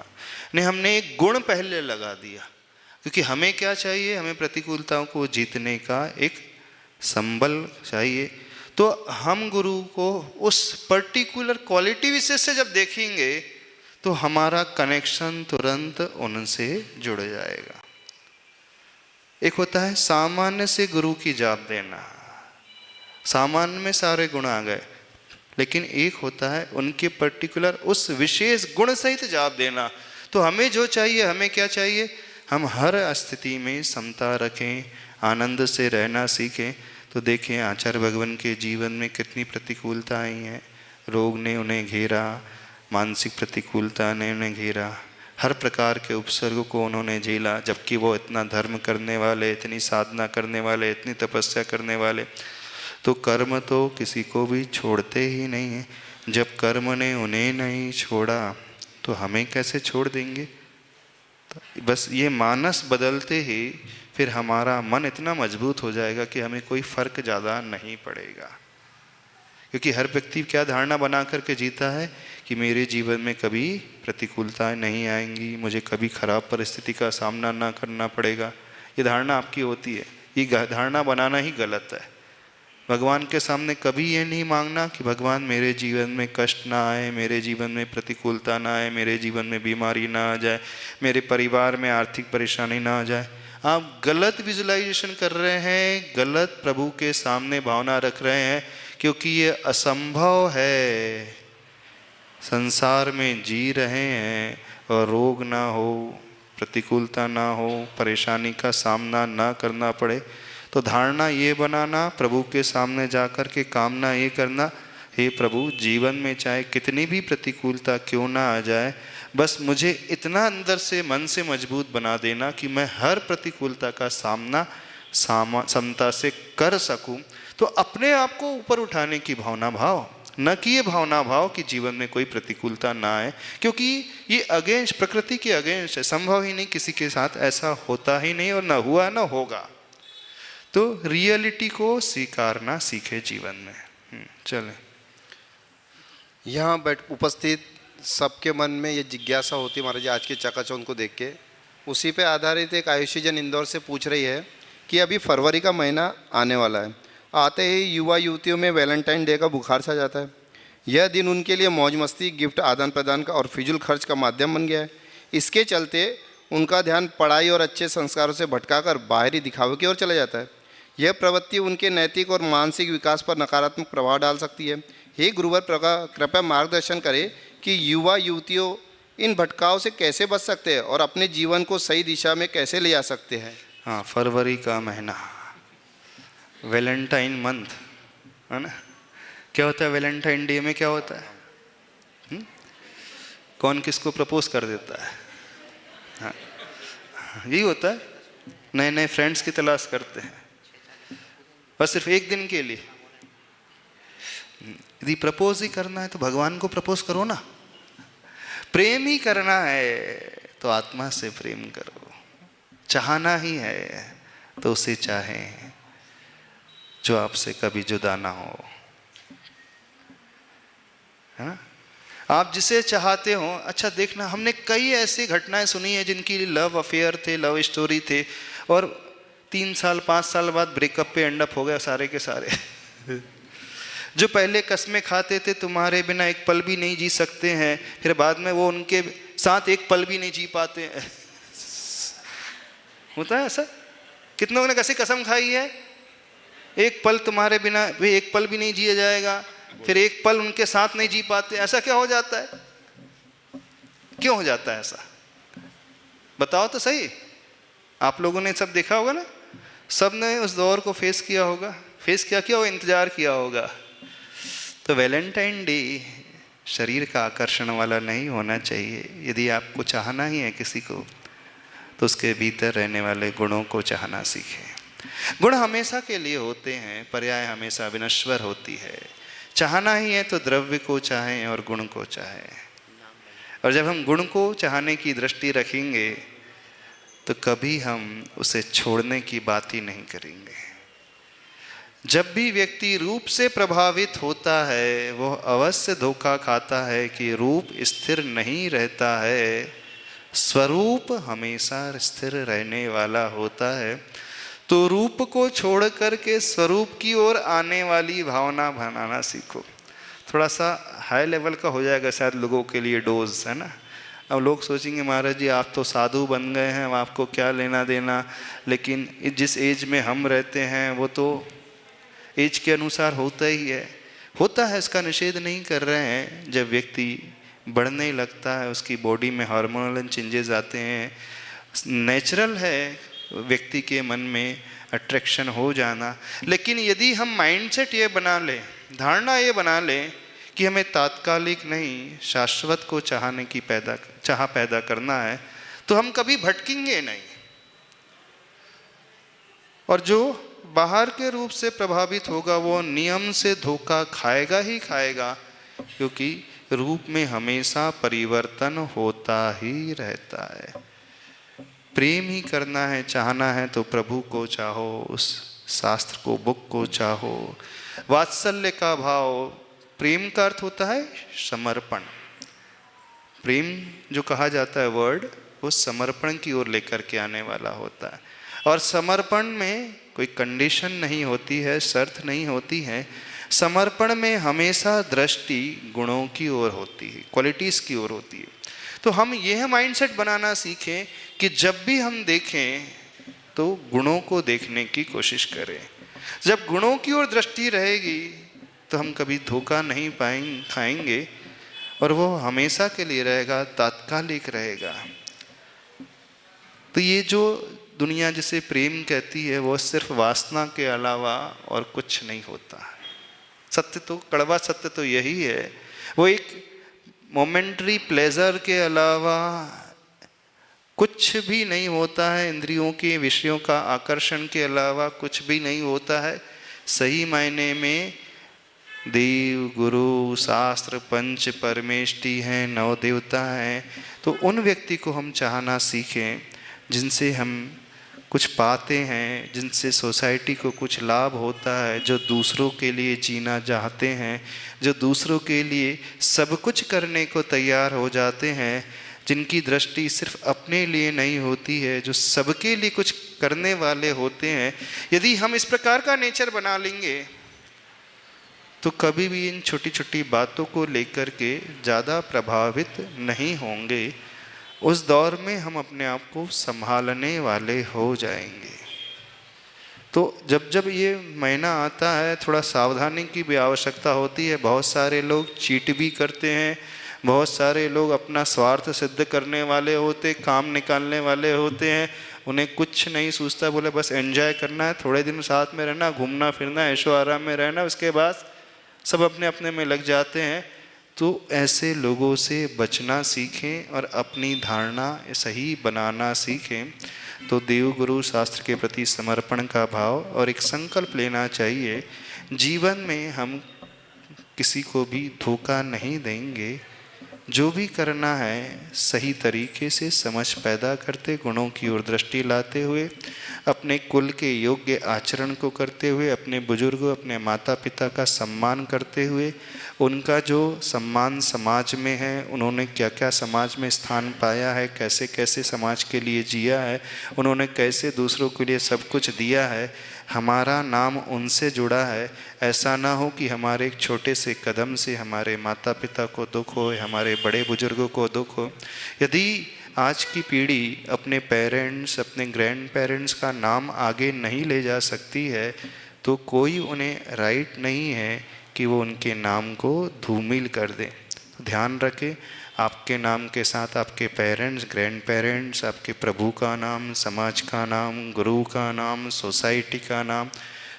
Speaker 1: ने हमने एक गुण पहले लगा दिया, क्योंकि हमें क्या चाहिए? हमें प्रतिकूलताओं को जीतने का एक संबल चाहिए। तो हम गुरु को उस पर्टिकुलर क्वालिटी विशेष से जब देखेंगे तो हमारा कनेक्शन तुरंत उनसे जुड़ जाएगा। एक होता है सामान्य से गुरु की जाप देना, सामान्य में सारे गुण आ गए, लेकिन एक होता है उनके पर्टिकुलर उस विशेष गुण सहित जाप देना। तो हमें जो चाहिए, हमें क्या चाहिए? हम हर स्थिति में समता रखें, आनंद से रहना सीखें। तो देखें आचार्य भगवान के जीवन में कितनी प्रतिकूलता आई है। रोग ने उन्हें घेरा, मानसिक प्रतिकूलता ने उन्हें घेरा, हर प्रकार के उपसर्ग को उन्होंने झेला, जबकि वो इतना धर्म करने वाले, इतनी साधना करने वाले, इतनी तपस्या करने वाले। तो कर्म तो किसी को भी छोड़ते ही नहीं है। जब कर्म ने उन्हें नहीं छोड़ा तो हमें कैसे छोड़ देंगे? तो बस ये मानस बदलते ही फिर हमारा मन इतना मजबूत हो जाएगा कि हमें कोई फर्क ज़्यादा नहीं पड़ेगा। क्योंकि हर व्यक्ति क्या धारणा बना करके जीता है कि मेरे जीवन में कभी प्रतिकूलताएं नहीं आएंगी, मुझे कभी खराब परिस्थिति का सामना ना करना पड़ेगा। ये धारणा आपकी होती है। ये धारणा बनाना ही गलत है। भगवान के सामने कभी ये नहीं मांगना कि भगवान मेरे जीवन में कष्ट ना आए, मेरे जीवन में प्रतिकूलता ना आए, मेरे जीवन में बीमारी ना आ जाए, मेरे परिवार में आर्थिक परेशानी ना आ जाए। आप गलत विजुलाइजेशन कर रहे हैं, गलत प्रभु के सामने भावना रख रहे हैं, क्योंकि ये असंभव है। संसार में जी रहे हैं और रोग ना हो, प्रतिकूलता ना हो, परेशानी का सामना ना करना पड़े, तो धारणा ये बनाना, प्रभु के सामने जाकर के कामना ये करना, हे प्रभु जीवन में चाहे कितनी भी प्रतिकूलता क्यों ना आ जाए, बस मुझे इतना अंदर से मन से मजबूत बना देना कि मैं हर प्रतिकूलता का सामना समता से कर सकूं। तो अपने आप को ऊपर उठाने की भावना भाव, न कि ये भावना भाव कि जीवन में कोई प्रतिकूलता ना आए, क्योंकि ये अगेंस्ट, प्रकृति के अगेंस्ट है, संभव ही नहीं, किसी के साथ ऐसा होता ही नहीं और न हुआ न होगा। तो रियलिटी को स्वीकारना सीखे जीवन में। चले,
Speaker 2: यहाँ उपस्थित सबके मन में ये जिज्ञासा होती है महाराज आज के चकाचौंध को देख के। उसी पे आधारित एक आयुषी जन इंदौर से पूछ रही है कि अभी फरवरी का महीना आने वाला है, आते ही युवा युवतियों में वैलेंटाइन डे का बुखार सा जाता है। यह दिन उनके लिए मौज मस्ती, गिफ्ट आदान प्रदान का और फिजूल खर्च का माध्यम बन गया है। इसके चलते उनका ध्यान पढ़ाई और अच्छे संस्कारों से भटकाकर बाहरी दिखावे की ओर चला जाता है। यह प्रवृत्ति उनके नैतिक और मानसिक विकास पर नकारात्मक प्रभाव डाल सकती है। हे गुरुवर, कृपया मार्गदर्शन करें कि युवा युवतियों इन भटकाव से कैसे बच सकते हैं और अपने जीवन को सही दिशा में कैसे ले जा सकते हैं।
Speaker 1: हाँ, फरवरी का महीना, वैलेंटाइन मंथ है ना। क्या होता है वैलेंटाइन डे में, क्या होता है? कौन किसको प्रपोज कर देता है? हाँ, यही होता है। नए नए फ्रेंड्स की तलाश करते हैं, बस सिर्फ एक दिन के लिए। यदि प्रपोज ही करना है तो भगवान को प्रपोज करो ना। प्रेम ही करना है तो आत्मा से प्रेम करो। चाहना ही है तो उसे चाहें जो आपसे कभी जुदा ना हो, है ना। आप जिसे चाहते हो, अच्छा देखना, हमने कई ऐसी घटनाएं सुनी है जिनकी लव अफेयर थे, लव स्टोरी थे, और 3 साल 5 साल बाद ब्रेकअप पे एंड अप हो गया सारे के सारे। जो पहले कस्में खाते थे तुम्हारे बिना एक पल भी नहीं जी सकते हैं, फिर बाद में वो उनके साथ एक पल भी नहीं जी पाते हैं। होता है ऐसा? कितनों ने कैसे कसम खाई है, एक पल तुम्हारे बिना भी एक पल भी नहीं जिया जाएगा, फिर एक पल उनके साथ नहीं जी पाते। ऐसा क्या हो जाता है? क्यों हो जाता है ऐसा? बताओ तो सही। आप लोगों ने सब देखा होगा ना, सब ने उस दौर को फेस किया होगा, फेस क्या किया होगा, इंतजार किया होगा। तो वैलेंटाइन डे शरीर का आकर्षण वाला नहीं होना चाहिए। यदि आपको चाहना ही है किसी को, तो उसके भीतर रहने वाले गुणों को चाहना सीखें। गुण हमेशा के लिए होते हैं, पर्याय हमेशा विनश्वर होती है। चाहना ही है तो द्रव्य को चाहें और गुण को चाहें। और जब हम गुण को चाहने की दृष्टि रखेंगे तो कभी हम उसे छोड़ने की बात ही नहीं करेंगे। जब भी व्यक्ति रूप से प्रभावित होता है, वह अवश्य धोखा खाता है कि रूप स्थिर नहीं रहता है, स्वरूप हमेशा स्थिर रहने वाला होता है। तो रूप को छोड़ करके स्वरूप की ओर आने वाली भावना बनाना सीखो। थोड़ा सा हाई लेवल का हो जाएगा शायद लोगों के लिए डोज, है ना। अब लोग सोचेंगे महाराज जी आप तो साधु बन गए हैं, अब आपको क्या लेना देना। लेकिन जिस एज में हम रहते हैं वो तो एज के अनुसार होता ही है, होता है, इसका निषेध नहीं कर रहे हैं। जब व्यक्ति बढ़ने लगता है, उसकी बॉडी में हार्मोनल चेंजेस आते हैं, नेचुरल है व्यक्ति के मन में अट्रैक्शन हो जाना। लेकिन यदि हम माइंडसेट ये बना लें, धारणा ये बना लें कि हमें तात्कालिक नहीं शाश्वत को चाहने की चाह पैदा करना है, तो हम कभी भटकेंगे नहीं। और जो बाहर के रूप से प्रभावित होगा वो नियम से धोखा खाएगा ही खाएगा, क्योंकि रूप में हमेशा परिवर्तन होता ही रहता है। प्रेम ही करना है, चाहना है तो प्रभु को चाहो, उस शास्त्र को, बुक को चाहो। वात्सल्य का भाव, प्रेम का अर्थ होता है समर्पण। प्रेम जो कहा जाता है वर्ड, वो समर्पण की ओर लेकर के आने वाला होता है। और समर्पण में कोई कंडीशन नहीं होती है, शर्त नहीं होती है। समर्पण में हमेशा दृष्टि गुणों की ओर होती है, क्वालिटीज़ की ओर होती है। तो हम यह माइंडसेट बनाना सीखें कि जब भी हम देखें तो गुणों को देखने की कोशिश करें। जब गुणों की ओर दृष्टि रहेगी तो हम कभी धोखा नहीं खाएंगे, और वो हमेशा के लिए रहेगा, तात्कालिक रहेगा। तो ये जो दुनिया जिसे प्रेम कहती है वो सिर्फ वासना के अलावा और कुछ नहीं होता। सत्य तो, कड़वा सत्य तो यही है, वो एक मोमेंटरी प्लेजर के अलावा कुछ भी नहीं होता है। इंद्रियों के विषयों का आकर्षण के अलावा कुछ भी नहीं होता है। सही मायने में देव, गुरु, शास्त्र, पंच परमेष्टि हैं, नव देवता हैं। तो उन व्यक्ति को हम चाहना सीखें जिनसे हम कुछ पाते हैं, जिनसे सोसाइटी को कुछ लाभ होता है, जो दूसरों के लिए जीना चाहते हैं, जो दूसरों के लिए सब कुछ करने को तैयार हो जाते हैं, जिनकी दृष्टि सिर्फ अपने लिए नहीं होती है, जो सबके लिए कुछ करने वाले होते हैं। यदि हम इस प्रकार का नेचर बना लेंगे तो कभी भी इन छोटी छोटी बातों को लेकर के ज़्यादा प्रभावित नहीं होंगे। उस दौर में हम अपने आप को संभालने वाले हो जाएंगे। तो जब जब ये महीना आता है, थोड़ा सावधानी की भी आवश्यकता होती है। बहुत सारे लोग चीट भी करते हैं, बहुत सारे लोग अपना स्वार्थ सिद्ध करने वाले होते, काम निकालने वाले होते हैं। उन्हें कुछ नहीं सूझता, बोले बस एंजॉय करना है, थोड़े दिन साथ में रहना, घूमना फिरना, ऐशो आराम में रहना, उसके बाद सब अपने अपने में लग जाते हैं। तो ऐसे लोगों से बचना सीखें और अपनी धारणा सही बनाना सीखें। तो देव, गुरु, शास्त्र के प्रति समर्पण का भाव और एक संकल्प लेना चाहिए। जीवन में हम किसी को भी धोखा नहीं देंगे। जो भी करना है सही तरीके से समझ पैदा करते, गुणों की ओर दृष्टि लाते हुए, अपने कुल के योग्य आचरण को करते हुए, अपने बुजुर्गों, अपने माता पिता का सम्मान करते हुए, उनका जो सम्मान समाज में है, उन्होंने क्या क्या समाज में स्थान पाया है, कैसे कैसे समाज के लिए जिया है, उन्होंने कैसे दूसरों के लिए सब कुछ दिया है, हमारा नाम उनसे जुड़ा है। ऐसा ना हो कि हमारे एक छोटे से कदम से हमारे माता पिता को दुख हो, हमारे बड़े बुजुर्गों को दुख हो। यदि आज की पीढ़ी अपने पेरेंट्स, अपने ग्रैंड पेरेंट्स का नाम आगे नहीं ले जा सकती है तो कोई उन्हें राइट नहीं है कि वो उनके नाम को धूमिल कर दे। ध्यान रखें, आपके नाम के साथ आपके पेरेंट्स, ग्रैंड पेरेंट्स, आपके प्रभु का नाम, समाज का नाम, गुरु का नाम, सोसाइटी का नाम,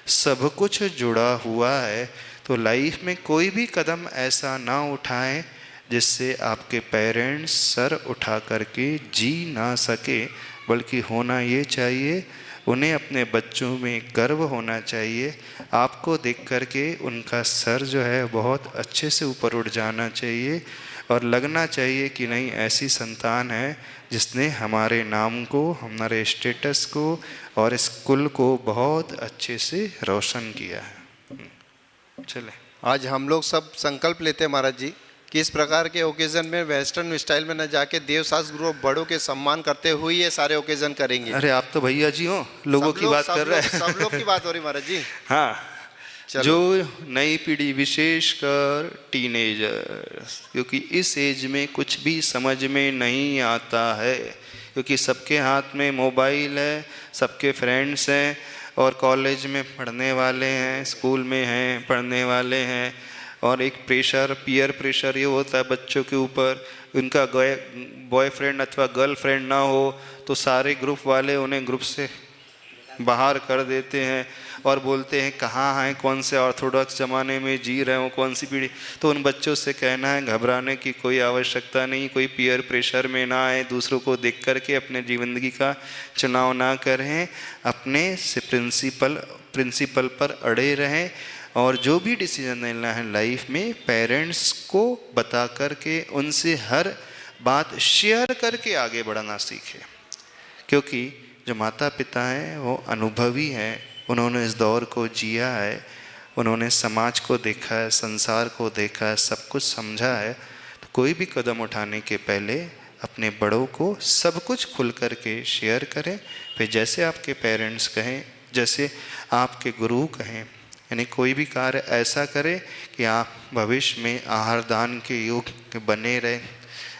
Speaker 1: सब कुछ जुड़ा हुआ है। तो लाइफ में कोई भी कदम ऐसा ना उठाएं जिससे आपके पेरेंट्स सर उठा करके जी ना सके, बल्कि होना ये चाहिए, उन्हें अपने बच्चों में गर्व होना चाहिए। आपको देख करके उनका सर जो है बहुत अच्छे से ऊपर उठ जाना चाहिए और लगना चाहिए कि नहीं, ऐसी संतान है जिसने हमारे नाम को, हमारे स्टेटस को और इस कुल को बहुत अच्छे से रोशन किया है। चले,
Speaker 2: आज हम लोग सब संकल्प लेते हैं महाराज जी कि इस प्रकार के ओकेजन में वेस्टर्न स्टाइल में न जाके देव, शास्त्र, गुरु, बड़ों के सम्मान करते हुए ये सारे ओकेजन करेंगे।
Speaker 1: अरे आप तो भैया जी हो, लोगों की बात कर रहे हैं।
Speaker 2: सब लोग की बात हो रही महाराज जी।
Speaker 1: हाँ, जो नई पीढ़ी, विशेषकर टीनेजर्स, क्योंकि इस एज में कुछ भी समझ में नहीं आता है, क्योंकि सबके हाथ में मोबाइल है, सबके फ्रेंड्स हैं और कॉलेज में पढ़ने वाले हैं, स्कूल में हैं, पढ़ने वाले हैं, और एक प्रेशर, पीयर प्रेशर ये होता है बच्चों के ऊपर। उनका बॉयफ्रेंड अथवा गर्लफ्रेंड ना हो तो सारे ग्रुप वाले उन्हें ग्रुप से बाहर कर देते हैं और बोलते हैं कहाँ हैं, कौन से ऑर्थोडॉक्स ज़माने में जी रहे हो, कौन सी पीढ़ी। तो उन बच्चों से कहना है घबराने की कोई आवश्यकता नहीं, कोई पीयर प्रेशर में ना आए, दूसरों को देख करके अपने ज़िंदगी का चुनाव ना करें, अपने से प्रिंसिपल पर अड़े रहें और जो भी डिसीजन लेना है लाइफ में पेरेंट्स को बता करके, उनसे हर बात शेयर करके आगे बढ़ना सीखें। क्योंकि जो माता पिता हैं वो अनुभवी हैं, उन्होंने इस दौर को जिया है, उन्होंने समाज को देखा है, संसार को देखा है, सब कुछ समझा है। तो कोई भी कदम उठाने के पहले अपने बड़ों को सब कुछ खुल करके शेयर करें। फिर जैसे आपके पेरेंट्स कहें, जैसे आपके गुरु कहें, यानी कोई भी कार्य ऐसा करें कि आप भविष्य में आहार दान के योग बने रहें।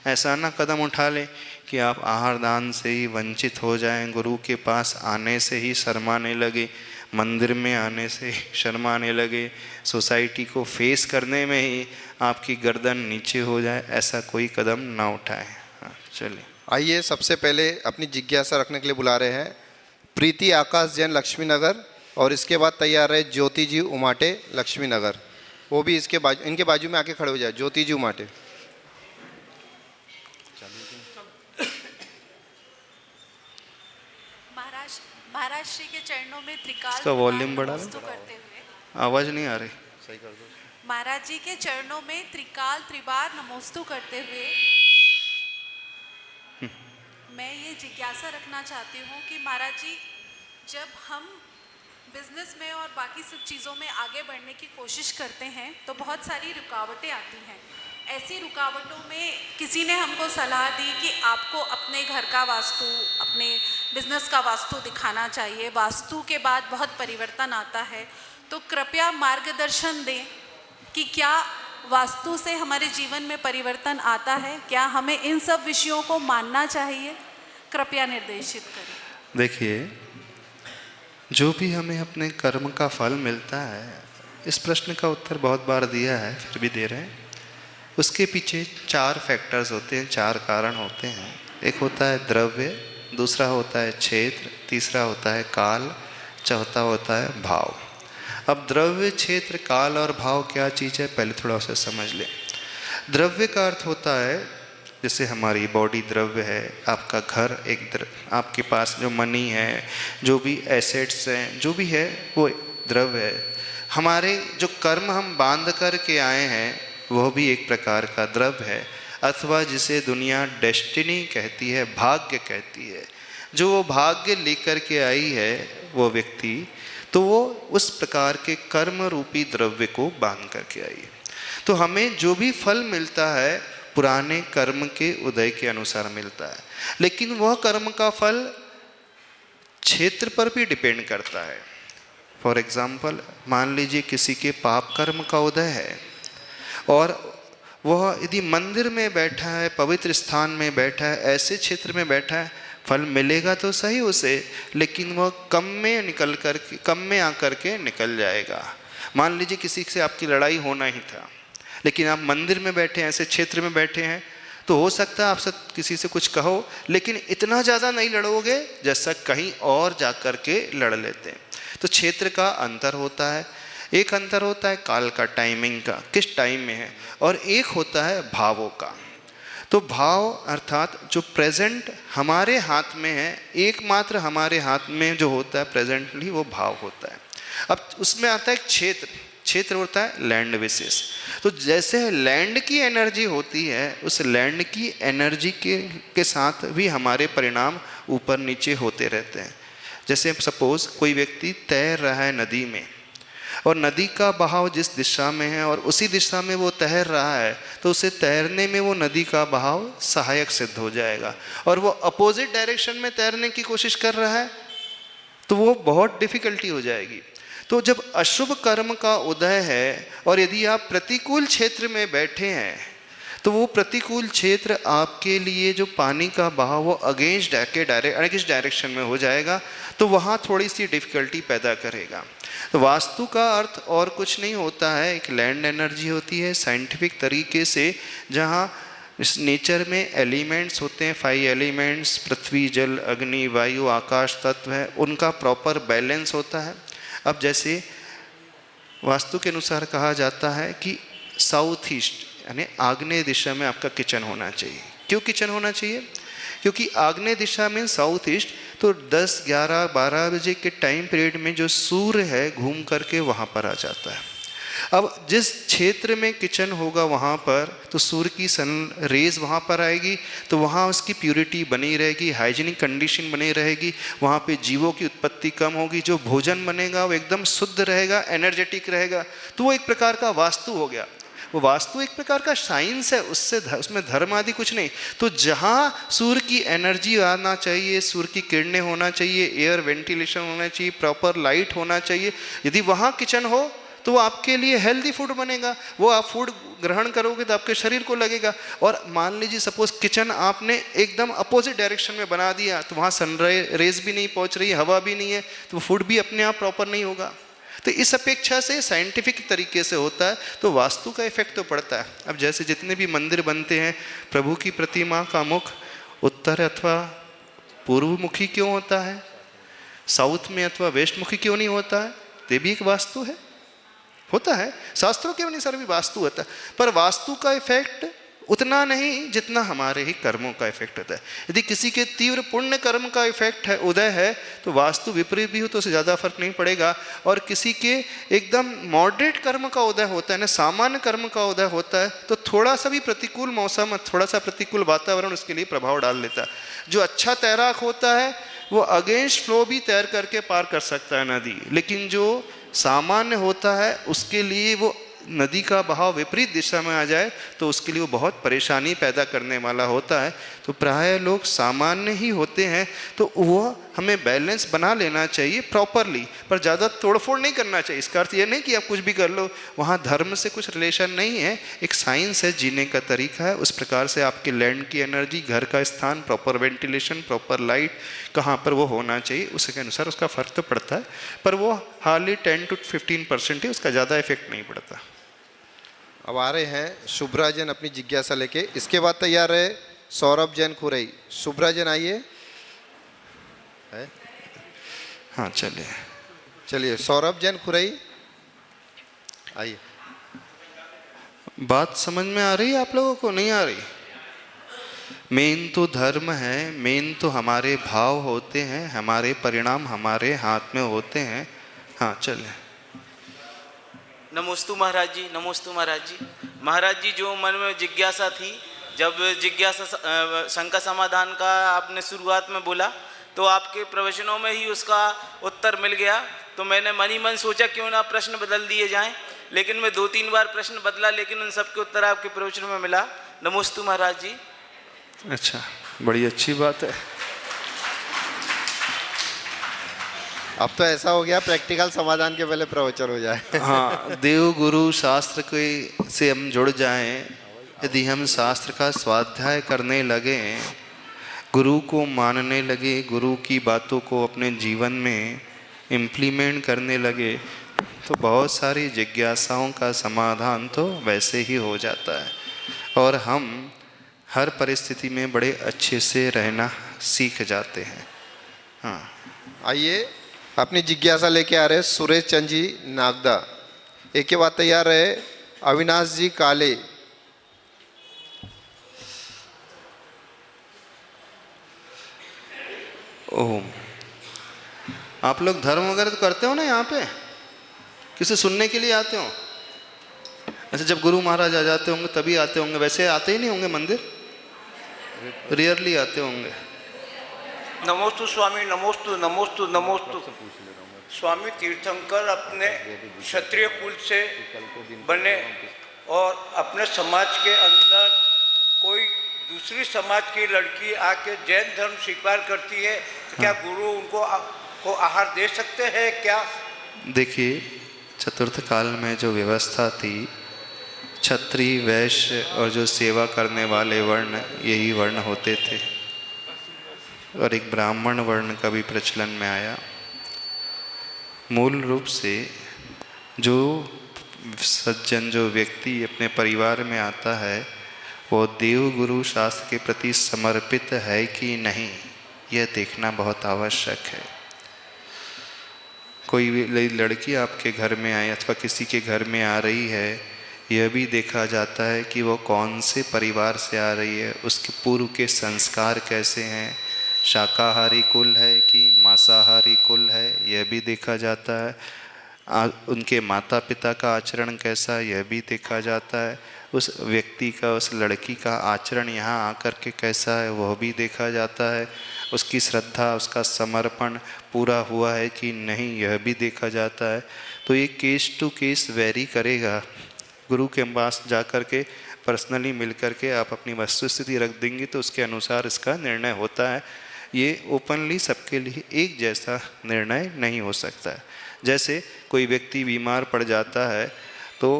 Speaker 1: ऐसा ना कदम उठा लें कि आप आहार दान से ही वंचित हो जाएं, गुरु के पास आने से ही शर्माने लगे, मंदिर में आने से शर्माने लगे, सोसाइटी को फेस करने में ही आपकी गर्दन नीचे हो जाए। ऐसा कोई कदम ना उठाएं। हाँ, चलिए।
Speaker 2: आइए सबसे पहले अपनी जिज्ञासा रखने के लिए बुला रहे हैं प्रीति आकाश जैन लक्ष्मी नगर, और इसके बाद तैयार है ज्योति जी उमाटे लक्ष्मी नगर। वो भी इसके बाजू, इनके बाजू में आके खड़े हो जाए। ज्योति जी उमाटे।
Speaker 3: महाराज श्री के चरणों में त्रिकाल
Speaker 1: इसका वॉल्यूम बढ़ा लो,
Speaker 3: करते हुए,
Speaker 1: आवाज नहीं आ रही।
Speaker 2: सही कर दो।
Speaker 3: महाराज जी के चरणों में त्रिकाल त्रिबार नमोस्तु करते हुए मैं ये जिज्ञासा रखना चाहती हूँ कि महाराज जी, जब हम बिजनेस में और बाकी सब चीज़ों में आगे बढ़ने की कोशिश करते हैं तो बहुत सारी रुकावटें आती हैं। ऐसी रुकावटों में किसी ने हमको सलाह दी कि आपको अपने घर का वास्तु, अपने बिजनेस का वास्तु दिखाना चाहिए, वास्तु के बाद बहुत परिवर्तन आता है। तो कृपया मार्गदर्शन दें कि क्या वास्तु से हमारे जीवन में परिवर्तन आता है, क्या हमें इन सब विषयों को मानना चाहिए, कृपया निर्देशित करें।
Speaker 1: देखिए, जो भी हमें अपने कर्म का फल मिलता है, इस प्रश्न का उत्तर बहुत बार दिया है, फिर भी दे रहे हैं। उसके पीछे 4 फैक्टर्स होते हैं, 4 कारण होते हैं। एक होता है द्रव्य, दूसरा होता है क्षेत्र, तीसरा होता है काल, चौथा होता है भाव। अब द्रव्य, क्षेत्र, काल और भाव क्या चीज़ है, पहले थोड़ा उसे समझ लें। द्रव्य का अर्थ होता है, जैसे हमारी बॉडी द्रव्य है, आपका घर एक आपके पास जो मनी है, जो भी एसेट्स हैं, जो भी है वो द्रव्य है। हमारे जो कर्म हम बांध कर के आए हैं वह भी एक प्रकार का द्रव्य है, अथवा जिसे दुनिया डेस्टिनी कहती है, भाग्य कहती है। जो वो भाग्य लेकर के आई है वो व्यक्ति, तो वो उस प्रकार के कर्म रूपी द्रव्य को बांध करके आई है। तो हमें जो भी फल मिलता है पुराने कर्म के उदय के अनुसार मिलता है, लेकिन वह कर्म का फल क्षेत्र पर भी डिपेंड करता है। फॉर एग्जाम्पल, मान लीजिए किसी के पाप कर्म का उदय है और वह यदि मंदिर में बैठा है, पवित्र स्थान में बैठा है, ऐसे क्षेत्र में बैठा है, फल मिलेगा तो सही उसे, लेकिन वह कम में आकर के निकल जाएगा। मान लीजिए किसी से आपकी लड़ाई होना ही था, लेकिन आप मंदिर में बैठे हैं, ऐसे क्षेत्र में बैठे हैं, तो हो सकता है आपसे किसी से कुछ कहो, लेकिन इतना ज़्यादा नहीं लड़ोगे जैसा कहीं और जा कर के लड़ लेते हैं। तो क्षेत्र का अंतर होता है। एक अंतर होता है काल का, टाइमिंग का, किस टाइम में है, और एक होता है भावों का। तो भाव अर्थात जो प्रेजेंट हमारे हाथ में है, एकमात्र हमारे हाथ में जो होता है प्रेजेंटली, वो भाव होता है। अब उसमें आता है क्षेत्र। क्षेत्र होता है लैंड विशेष। तो जैसे लैंड की एनर्जी होती है, उस लैंड की एनर्जी के साथ भी हमारे परिणाम ऊपर नीचे होते रहते हैं। जैसे सपोज कोई व्यक्ति तैर रहा है नदी में, और नदी का बहाव जिस दिशा में है और उसी दिशा में वो तैर रहा है, तो उसे तैरने में वो नदी का बहाव सहायक सिद्ध हो जाएगा। और वो अपोजिट डायरेक्शन में तैरने की कोशिश कर रहा है तो वो बहुत डिफिकल्टी हो जाएगी। तो जब अशुभ कर्म का उदय है और यदि आप प्रतिकूल क्षेत्र में बैठे हैं, तो वो प्रतिकूल क्षेत्र आपके लिए जो पानी का बहाव वो अगेंस्ट डायरेक्शन में हो जाएगा, तो वहाँ थोड़ी सी डिफिकल्टी पैदा करेगा। तो वास्तु का अर्थ और कुछ नहीं होता है, एक लैंड एनर्जी होती है साइंटिफिक तरीके से, जहाँ इस नेचर में एलिमेंट्स होते हैं, 5 एलिमेंट्स, पृथ्वी, जल, अग्नि, वायु, आकाश तत्व है, उनका प्रॉपर बैलेंस होता है। अब जैसे वास्तु के अनुसार कहा जाता है कि साउथ ईस्ट यानी आग्नेय दिशा में आपका किचन होना चाहिए। क्यों किचन होना चाहिए? क्योंकि आग्नेय दिशा में साउथ ईस्ट, तो 10, 11, 12 बजे के टाइम पीरियड में जो सूर्य है घूम करके वहाँ पर आ जाता है। अब जिस क्षेत्र में किचन होगा वहाँ पर तो सूर्य की सन रेज वहाँ पर आएगी, तो वहाँ उसकी प्यूरिटी बनी रहेगी, हाइजीनिक कंडीशन बनी रहेगी, वहाँ पे जीवों की उत्पत्ति कम होगी, जो भोजन बनेगा वो एकदम शुद्ध रहेगा, एनर्जेटिक रहेगा। तो वो एक प्रकार का वास्तु हो गया। वो वास्तु एक प्रकार का साइंस है, उसमें धर्म आदि कुछ नहीं। तो जहाँ सूर्य की एनर्जी आना चाहिए, सूर्य की किरणें होना चाहिए, एयर वेंटिलेशन होना चाहिए, प्रॉपर लाइट होना चाहिए, यदि वहाँ किचन हो तो वो आपके लिए हेल्दी फूड बनेगा, वो आप फूड ग्रहण करोगे तो आपके शरीर को लगेगा। और मान लीजिए सपोज किचन आपने एकदम अपोजिट डायरेक्शन में बना दिया, तो वहाँ सन रेज भी नहीं पहुँच रही है, हवा भी नहीं है, तो फूड भी अपने आप प्रॉपर नहीं होगा। तो इस अपेक्षा से साइंटिफिक तरीके से होता है, तो वास्तु का इफेक्ट तो पड़ता है। अब जैसे जितने भी मंदिर बनते हैं, प्रभु की प्रतिमा का मुख उत्तर अथवा पूर्वमुखी क्यों होता है, साउथ में अथवा वेस्ट मुखी क्यों नहीं होता है, ये भी एक वास्तु है, होता है। शास्त्रों के अनुसार भी वास्तु होता है, पर वास्तु का इफेक्ट उतना नहीं जितना हमारे ही कर्मों का इफेक्ट होता है। यदि किसी के तीव्र पुण्य कर्म का इफेक्ट है, उदय है, तो वास्तु विपरीत भी हो तो उससे ज़्यादा फर्क नहीं पड़ेगा। और किसी के एकदम मॉडरेट कर्म का उदय होता है ना, सामान्य कर्म का उदय होता है, तो थोड़ा सा भी प्रतिकूल मौसम, थोड़ा सा प्रतिकूल वातावरण उसके लिए प्रभाव डाल देता है। जो अच्छा तैराक होता है वो अगेंस्ट फ्लो भी तैर करके पार कर सकता है नदी, लेकिन जो सामान्य होता है उसके लिए वो नदी का बहाव विपरीत दिशा में आ जाए तो उसके लिए वो बहुत परेशानी पैदा करने वाला होता है। तो प्रायः लोग सामान्य ही होते हैं, तो वो हमें बैलेंस बना लेना चाहिए प्रॉपरली, पर ज़्यादा तोड़फोड़ नहीं करना चाहिए। इसका अर्थ ये नहीं कि आप कुछ भी कर लो, वहाँ धर्म से कुछ रिलेशन नहीं है, एक साइंस है, जीने का तरीका है। उस प्रकार से आपके लैंड की एनर्जी, घर का स्थान, प्रॉपर वेंटिलेशन, प्रॉपर लाइट कहाँ पर वो होना चाहिए, उसके अनुसार उसका फ़र्क तो पड़ता है, पर वो हार्डली 10 to 15% ही, उसका ज़्यादा इफेक्ट नहीं पड़ता।
Speaker 2: अब आ रहे हैं शुभ्रा जैन अपनी जिज्ञासा लेके, इसके बाद तैयार है सौरभ जैन खुरई। शुभ्रा जैन आइए। है?
Speaker 1: हाँ चलिए
Speaker 2: चलिए सौरभ जैन खुरई आइए।
Speaker 1: बात समझ में आ रही है आप लोगों को, नहीं आ रही? मेन तो धर्म है, मेन तो हमारे भाव होते हैं, हमारे परिणाम हमारे हाथ में होते हैं। हाँ चलिए।
Speaker 4: नमोस्तु महाराज जी, नमोस्तु महाराज जी। महाराज जी, जो मन में जिज्ञासा थी, जब जिज्ञासा शंका समाधान का आपने शुरुआत में बोला, तो आपके प्रवचनों में ही उसका उत्तर मिल गया। तो मैंने मन ही मन सोचा क्यों ना प्रश्न बदल दिए जाएं, लेकिन मैं 2-3 बार प्रश्न बदला, लेकिन उन सबके उत्तर आपके प्रवचनों में मिला। नमोस्तु महाराज जी।
Speaker 1: अच्छा, बड़ी अच्छी बात है।
Speaker 2: अब तो ऐसा हो गया प्रैक्टिकल समाधान के पहले प्रवचन हो जाए।
Speaker 1: हाँ, देव गुरु शास्त्र के से हम जुड़ जाएं, यदि हम शास्त्र का स्वाध्याय करने लगे, गुरु को मानने लगे, गुरु की बातों को अपने जीवन में इम्प्लीमेंट करने लगे, तो बहुत सारी जिज्ञासाओं का समाधान तो वैसे ही हो जाता है, और हम हर परिस्थिति में बड़े अच्छे से रहना सीख जाते हैं। हाँ
Speaker 2: आइए अपनी जिज्ञासा लेके आ रहे सुरेश चंद जी नागदा। एक के बाद तैयार रहे अविनाश जी काले।
Speaker 1: ओम। आप लोग धर्म वगैरह तो करते हो ना यहाँ पे, किसे सुनने के लिए आते हो? ऐसे जब गुरु महाराज आ जाते होंगे तभी आते होंगे, वैसे आते ही नहीं होंगे मंदिर, रेयरली आते होंगे।
Speaker 5: नमोस्तु स्वामी, नमोस्तु नमोस्तु नमोस्तु। स्वामी तीर्थंकर अपने क्षत्रिय कुल से बने और अपने समाज के अंदर कोई दूसरी समाज की लड़की आके जैन धर्म स्वीकार करती है, क्या गुरु उनको को आहार दे सकते हैं क्या?
Speaker 1: देखिए, चतुर्थ काल में जो व्यवस्था थी, क्षत्रिय, वैश्य और जो सेवा करने वाले वर्ण, यही वर्ण होते थे, और एक ब्राह्मण वर्ण का भी प्रचलन में आया। मूल रूप से जो सज्जन, जो व्यक्ति अपने परिवार में आता है, वो देव गुरु शास्त्र के प्रति समर्पित है कि नहीं, यह देखना बहुत आवश्यक है। कोई भी लड़की आपके घर में आए अथवा किसी के घर में आ रही है, यह भी देखा जाता है कि वो कौन से परिवार से आ रही है, उसके पूर्व के संस्कार कैसे हैं, शाकाहारी कुल है कि मांसाहारी कुल है, यह भी देखा जाता है। उनके माता पिता का आचरण कैसा, यह भी देखा जाता है। उस व्यक्ति का, उस लड़की का आचरण यहाँ आकर के कैसा है, वह भी देखा जाता है। उसकी श्रद्धा, उसका समर्पण पूरा हुआ है कि नहीं, यह भी देखा जाता है। तो ये केस टू केस वेरी करेगा। गुरु के पास जा कर के पर्सनली मिल कर के आप अपनी वस्तुस्थिति रख देंगे तो उसके अनुसार इसका निर्णय होता है। ये ओपनली सबके लिए एक जैसा निर्णय नहीं हो सकता है। जैसे कोई व्यक्ति बीमार पड़ जाता है तो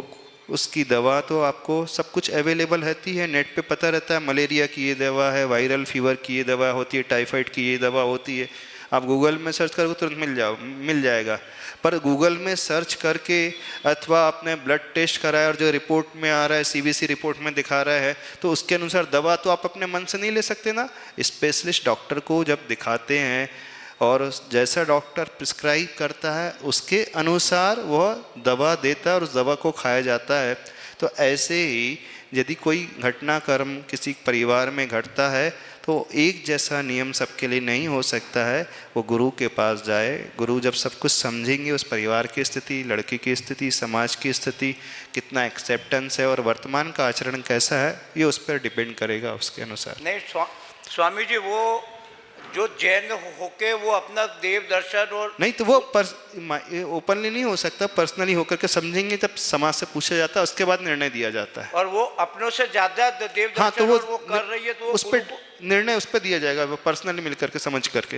Speaker 1: उसकी दवा तो आपको सब कुछ अवेलेबल रहती है, नेट पे पता रहता है मलेरिया की ये दवा है, वायरल फीवर की ये दवा होती है, टाइफाइड की ये दवा होती है। आप गूगल में सर्च करोगे तुरंत मिल जाएगा। पर गूगल में सर्च करके अथवा आपने ब्लड टेस्ट कराया और जो रिपोर्ट में आ रहा है सीबीसी रिपोर्ट में दिखा रहा है तो उसके अनुसार दवा तो आप अपने मन से नहीं ले सकते ना। स्पेशलिस्ट डॉक्टर को जब दिखाते हैं और जैसा डॉक्टर प्रिस्क्राइब करता है उसके अनुसार वह दवा देता है और उस दवा को खाया जाता है। तो ऐसे ही यदि कोई घटनाक्रम किसी परिवार में घटता है तो एक जैसा नियम सबके लिए नहीं हो सकता है। वो गुरु के पास जाए, गुरु जब सब कुछ समझेंगे उस परिवार की स्थिति, लड़की की स्थिति, समाज की स्थिति, कितना एक्सेप्टेंस है और वर्तमान का आचरण कैसा है, ये उस पर डिपेंड करेगा उसके अनुसार।
Speaker 5: नहीं स्वामी जी, वो जो जैन होके वो अपना देव दर्शन और
Speaker 1: नहीं तो वो ओपनली नहीं हो सकता, पर्सनली होकर के समझेंगे तब समाज से पूछा जाता है, उसके बाद निर्णय दिया जाता है।
Speaker 5: और वो अपनों से ज्यादा देव दर्शन
Speaker 1: हाँ, तो
Speaker 5: वो कर रही है तो
Speaker 1: उस पर निर्णय उस पर दिया जाएगा, वो पर्सनली मिल करके समझ करके।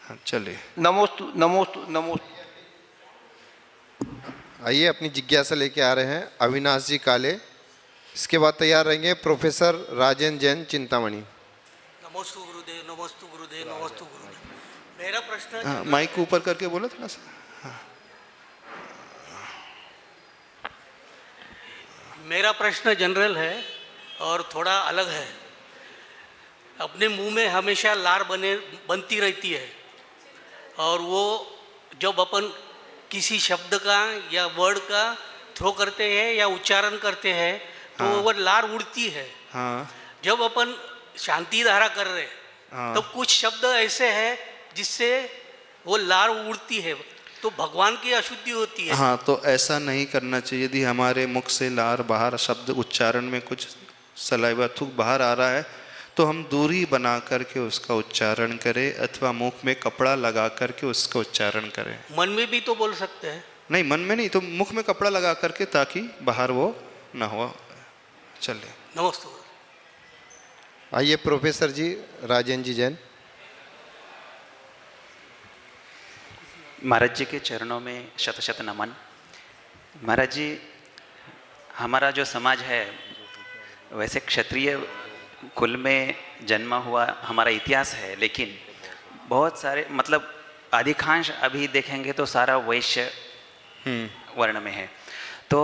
Speaker 1: हाँ चलिए।
Speaker 5: नमोस्तु नमोस्तु नमोस्तु।
Speaker 2: आइए अपनी जिज्ञासा लेके आ रहे हैं अविनाश जी काले। इसके बाद तैयार रहेंगे प्रोफेसर राजेंद्र जैन चिंतामणि।
Speaker 6: नमोस्तु गुरुदेव, नमोस्तु गुरुदेव, नमोस्तु गुरुदेव। मेरा प्रश्न,
Speaker 1: हाँ माइक ऊपर करके बोलो थोड़ा सा। हाँ।
Speaker 6: मेरा प्रश्न जनरल है और थोड़ा अलग है। अपने मुंह में हमेशा लार बनती रहती है और वो जब अपन किसी शब्द का या वर्ड का थ्रो करते हैं या उच्चारण करते हैं तो
Speaker 1: हाँ।
Speaker 6: वो लार उड़ती है।
Speaker 1: हाँ
Speaker 6: जब अपन शांति धारा कर रहे
Speaker 1: हाँ।
Speaker 6: तो कुछ शब्द ऐसे हैं जिससे वो लार उड़ती है तो भगवान की अशुद्धि होती है।
Speaker 1: हाँ, तो ऐसा नहीं करना चाहिए। यदि हमारे मुख से लार बाहर शब्द उच्चारण में कुछ सलाइवा थूक बाहर आ रहा है तो हम दूरी बना करके उसका उच्चारण करें अथवा मुख में कपड़ा लगा करके उसका उच्चारण करें।
Speaker 6: मन में भी तो बोल सकते हैं।
Speaker 1: नहीं, मन में नहीं, तो मुख में कपड़ा लगा करके ताकि बाहर वो ना हो। चलिए।
Speaker 6: नमस्ते।
Speaker 2: आइए प्रोफेसर जी राजेंद्र जी जैन।
Speaker 7: महाराज जी के चरणों में शत शत नमन। महाराज जी, हमारा जो समाज है वैसे क्षत्रिय कुल में जन्मा हुआ हमारा इतिहास है, लेकिन बहुत सारे मतलब अधिकांश अभी देखेंगे तो सारा वैश्य वर्ण में है। तो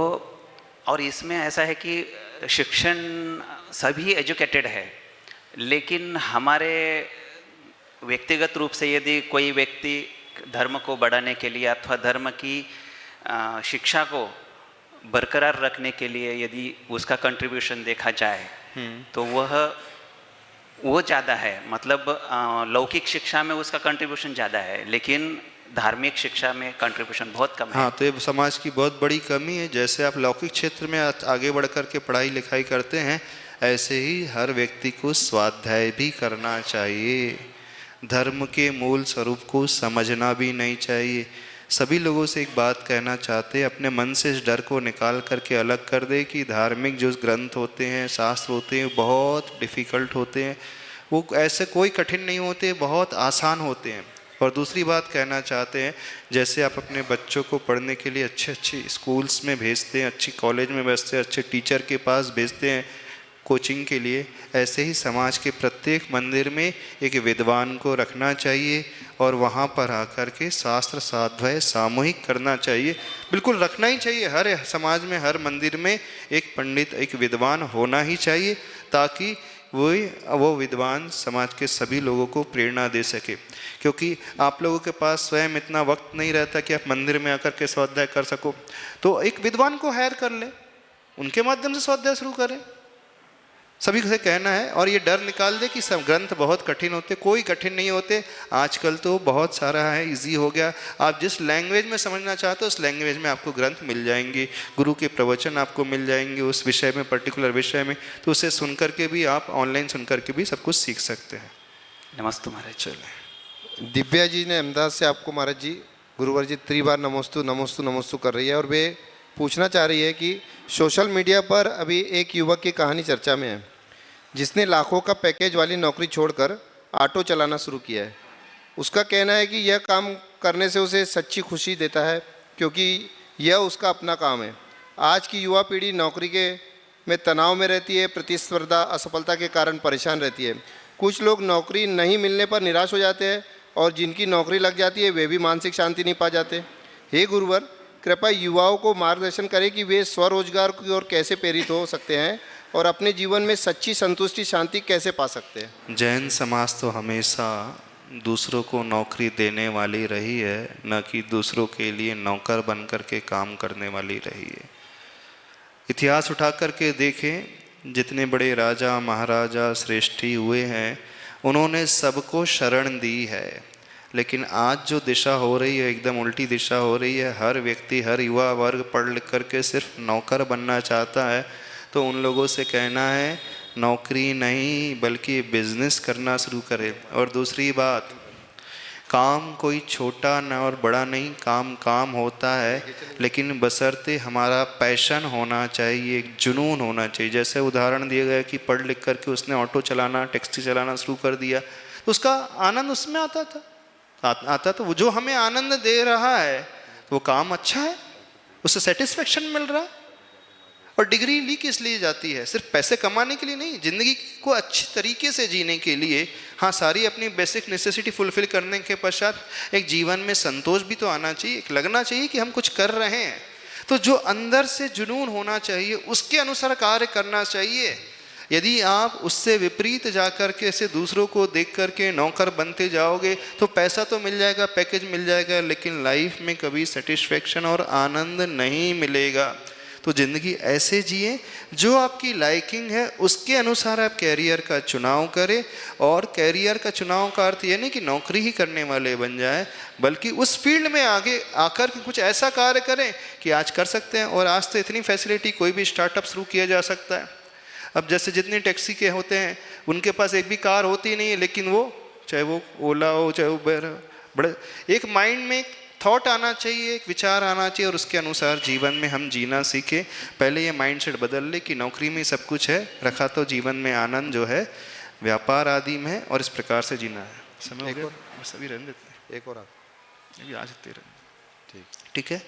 Speaker 7: और इसमें ऐसा है कि शिक्षण सभी एजुकेटेड है, लेकिन हमारे व्यक्तिगत रूप से यदि कोई व्यक्ति धर्म को बढ़ाने के लिए अथवा धर्म की शिक्षा को बरकरार रखने के लिए यदि उसका कंट्रीब्यूशन देखा जाए तो वो ज़्यादा है। मतलब लौकिक शिक्षा में उसका कंट्रीब्यूशन ज़्यादा है, लेकिन धार्मिक शिक्षा में कंट्रीब्यूशन बहुत कम है।
Speaker 1: हाँ, तो ये समाज की बहुत बड़ी कमी है। जैसे आप लौकिक क्षेत्र में आगे बढ़ कर के पढ़ाई लिखाई करते हैं, ऐसे ही हर व्यक्ति को स्वाध्याय भी करना चाहिए। धर्म के मूल स्वरूप को समझना भी नहीं चाहिए। सभी लोगों से एक बात कहना चाहते हैं, अपने मन से इस डर को निकाल करके अलग कर दे कि धार्मिक जो ग्रंथ होते हैं, शास्त्र होते हैं, बहुत डिफ़िकल्ट होते हैं। वो ऐसे कोई कठिन नहीं होते, बहुत आसान होते हैं। और दूसरी बात कहना चाहते हैं, जैसे आप अपने बच्चों को पढ़ने के लिए अच्छे अच्छे स्कूल्स में भेजते हैं, अच्छी कॉलेज में भेजते हैं, अच्छे टीचर के पास भेजते हैं कोचिंग के लिए, ऐसे ही समाज के प्रत्येक मंदिर में एक विद्वान को रखना चाहिए और वहाँ पर आकर के शास्त्र स्वाध्याय सामूहिक करना चाहिए। बिल्कुल रखना ही चाहिए। हर समाज में, हर मंदिर में एक पंडित, एक विद्वान होना ही चाहिए, ताकि वो विद्वान समाज के सभी लोगों को प्रेरणा दे सके। क्योंकि आप लोगों के पास स्वयं इतना वक्त नहीं रहता कि आप मंदिर में आकर के स्वाध्याय कर सको, तो एक विद्वान को हायर कर ले, उनके माध्यम से स्वाध्याय शुरू करें। सभी से कहना है, और ये डर निकाल दे कि सब ग्रंथ बहुत कठिन होते। कोई कठिन नहीं होते। आजकल तो बहुत सारा है, इजी हो गया। आप जिस लैंग्वेज में समझना चाहते हो उस लैंग्वेज में आपको ग्रंथ मिल जाएंगे, गुरु के प्रवचन आपको मिल जाएंगे उस विषय में, पर्टिकुलर विषय में। तो उसे सुन करके भी आप ऑनलाइन सुन करके भी सब कुछ सीख सकते हैं।
Speaker 7: नमस्ते महाराज।
Speaker 1: चले।
Speaker 2: दिव्या जी ने अहमदाबाद से आपको महाराज जी, गुरुवर जी त्रिबार नमोस्तु नमोस्तु नमोस्तु कर रही है और वे पूछना चाह रही है कि सोशल मीडिया पर अभी एक युवक की कहानी चर्चा में है, जिसने लाखों का पैकेज वाली नौकरी छोड़कर ऑटो चलाना शुरू किया है। उसका कहना है कि यह काम करने से उसे सच्ची खुशी देता है, क्योंकि यह उसका अपना काम है। आज की युवा पीढ़ी नौकरी में तनाव में रहती है, प्रतिस्पर्धा, असफलता के कारण परेशान रहती है। कुछ लोग नौकरी नहीं मिलने पर निराश हो जाते हैं और जिनकी नौकरी लग जाती है वे भी मानसिक शांति नहीं पा जाते। हे गुरुवर, कृपया युवाओं को मार्गदर्शन करें कि वे स्वरोजगार की ओर कैसे प्रेरित हो सकते हैं और अपने जीवन में सच्ची संतुष्टि, शांति कैसे पा सकते हैं।
Speaker 1: जैन समाज तो हमेशा दूसरों को नौकरी देने वाली रही है, न कि दूसरों के लिए नौकर बन कर के काम करने वाली रही है। इतिहास उठा करके देखें, जितने बड़े राजा महाराजा श्रेष्ठी हुए हैं उन्होंने सबको शरण दी है, लेकिन आज जो दिशा हो रही है एकदम उल्टी दिशा हो रही है। हर व्यक्ति, हर युवा वर्ग पढ़ लिख करके सिर्फ नौकर बनना चाहता है। तो उन लोगों से कहना है नौकरी नहीं बल्कि बिजनेस करना शुरू करें। और दूसरी बात, काम कोई छोटा न और बड़ा नहीं, काम काम होता है, लेकिन बशर्ते हमारा पैशन होना चाहिए, एक जुनून होना चाहिए। जैसे उदाहरण दिया गया कि पढ़ लिख करके उसने ऑटो चलाना, टैक्सी चलाना शुरू कर दिया, तो उसका आनंद उसमें आता तो वो जो हमें आनंद दे रहा है तो वो काम अच्छा है, उससे सेटिस्फेक्शन मिल रहा है। और डिग्री ली किस लिए जाती है? सिर्फ पैसे कमाने के लिए नहीं, ज़िंदगी को अच्छी तरीके से जीने के लिए। हाँ, सारी अपनी बेसिक नेसेसिटी फुलफिल करने के पश्चात एक जीवन में संतोष भी तो आना चाहिए, एक लगना चाहिए कि हम कुछ कर रहे हैं। तो जो अंदर से जुनून होना चाहिए उसके अनुसार कार्य करना चाहिए। यदि आप उससे विपरीत जाकर के ऐसे दूसरों को देख करके नौकर बनते जाओगे तो पैसा तो मिल जाएगा, पैकेज मिल जाएगा, लेकिन लाइफ में कभी सेटिस्फेक्शन और आनंद नहीं मिलेगा। तो ज़िंदगी ऐसे जिए जो आपकी लाइकिंग है, उसके अनुसार आप कैरियर का चुनाव करें। और कैरियर का चुनाव का अर्थ ये नहीं कि नौकरी ही करने वाले बन जाए, बल्कि उस फील्ड में आगे आकर के कुछ ऐसा कार्य करें कि आज कर सकते हैं। और आज तो इतनी फैसिलिटी, कोई भी स्टार्टअप शुरू किया जा सकता है। अब जैसे जितने टैक्सी के होते हैं उनके पास एक भी कार होती नहीं है, लेकिन वो चाहे वो ओला हो चाहे उबर हो, बड़े एक माइंड में एक थॉट आना चाहिए, एक विचार आना चाहिए और उसके अनुसार जीवन में हम जीना सीखें। पहले ये माइंडसेट बदल ले कि नौकरी में सब कुछ है, रखा तो जीवन में आनंद जो है व्यापार आदि में है, और इस प्रकार से जीना है। समय हो गया, बस अभी रहने देते हैं,
Speaker 2: एक और
Speaker 1: अभी आ सकते रहे। ठीक है,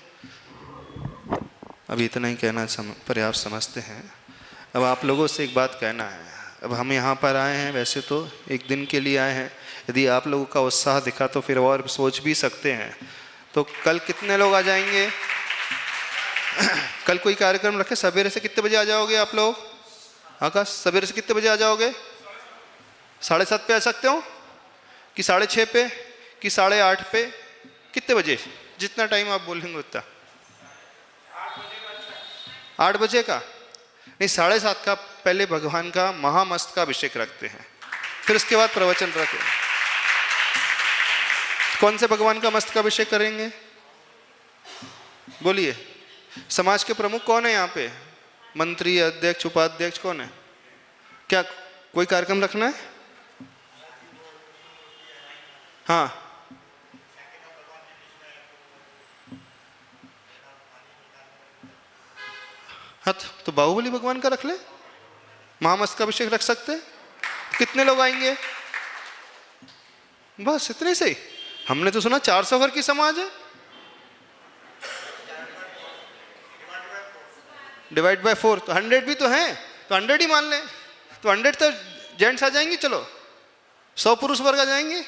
Speaker 1: अभी इतना ही कहना पर्याप्त समझते हैं। अब आप लोगों से एक बात कहना है। अब हम यहाँ पर आए हैं, वैसे तो एक दिन के लिए आए हैं, यदि आप लोगों का उत्साह दिखा तो फिर और सोच भी सकते हैं। तो कल कितने लोग आ जाएंगे? कल कोई कार्यक्रम रखे, सवेरे से कितने बजे आ जाओगे आप लोग? आकाश, सवेरे से कितने बजे आ जाओगे? 7:30 पे आ सकते हो कि 6:30 पे कि 8:30 पे? कितने बजे? जितना टाइम आप बोलेंगे उतना। 8 बजे का नहीं, 7:30 का पहले भगवान का महामस्त का अभिषेक रखते हैं, फिर उसके बाद प्रवचन रखते हैं। कौन से भगवान का मस्त का अभिषेक करेंगे? बोलिए। समाज के प्रमुख कौन है यहाँ पे? मंत्री, अध्यक्ष, उपाध्यक्ष कौन है? क्या कोई कार्यक्रम रखना है? हाँ, हाँ, तो बाहुबली भगवान का रख ले, महामस्त का अभिषेक रख सकते हैं। कितने लोग आएंगे? बस इतने से ही। हमने तो सुना 400 घर की समाज है। डिवाइड बाय 4 तो 100 भी तो हैं, तो 100 ही मान लें। तो 100 तो जेंट्स आ जाएंगे, चलो 100 पुरुष वर्ग आ जाएंगे।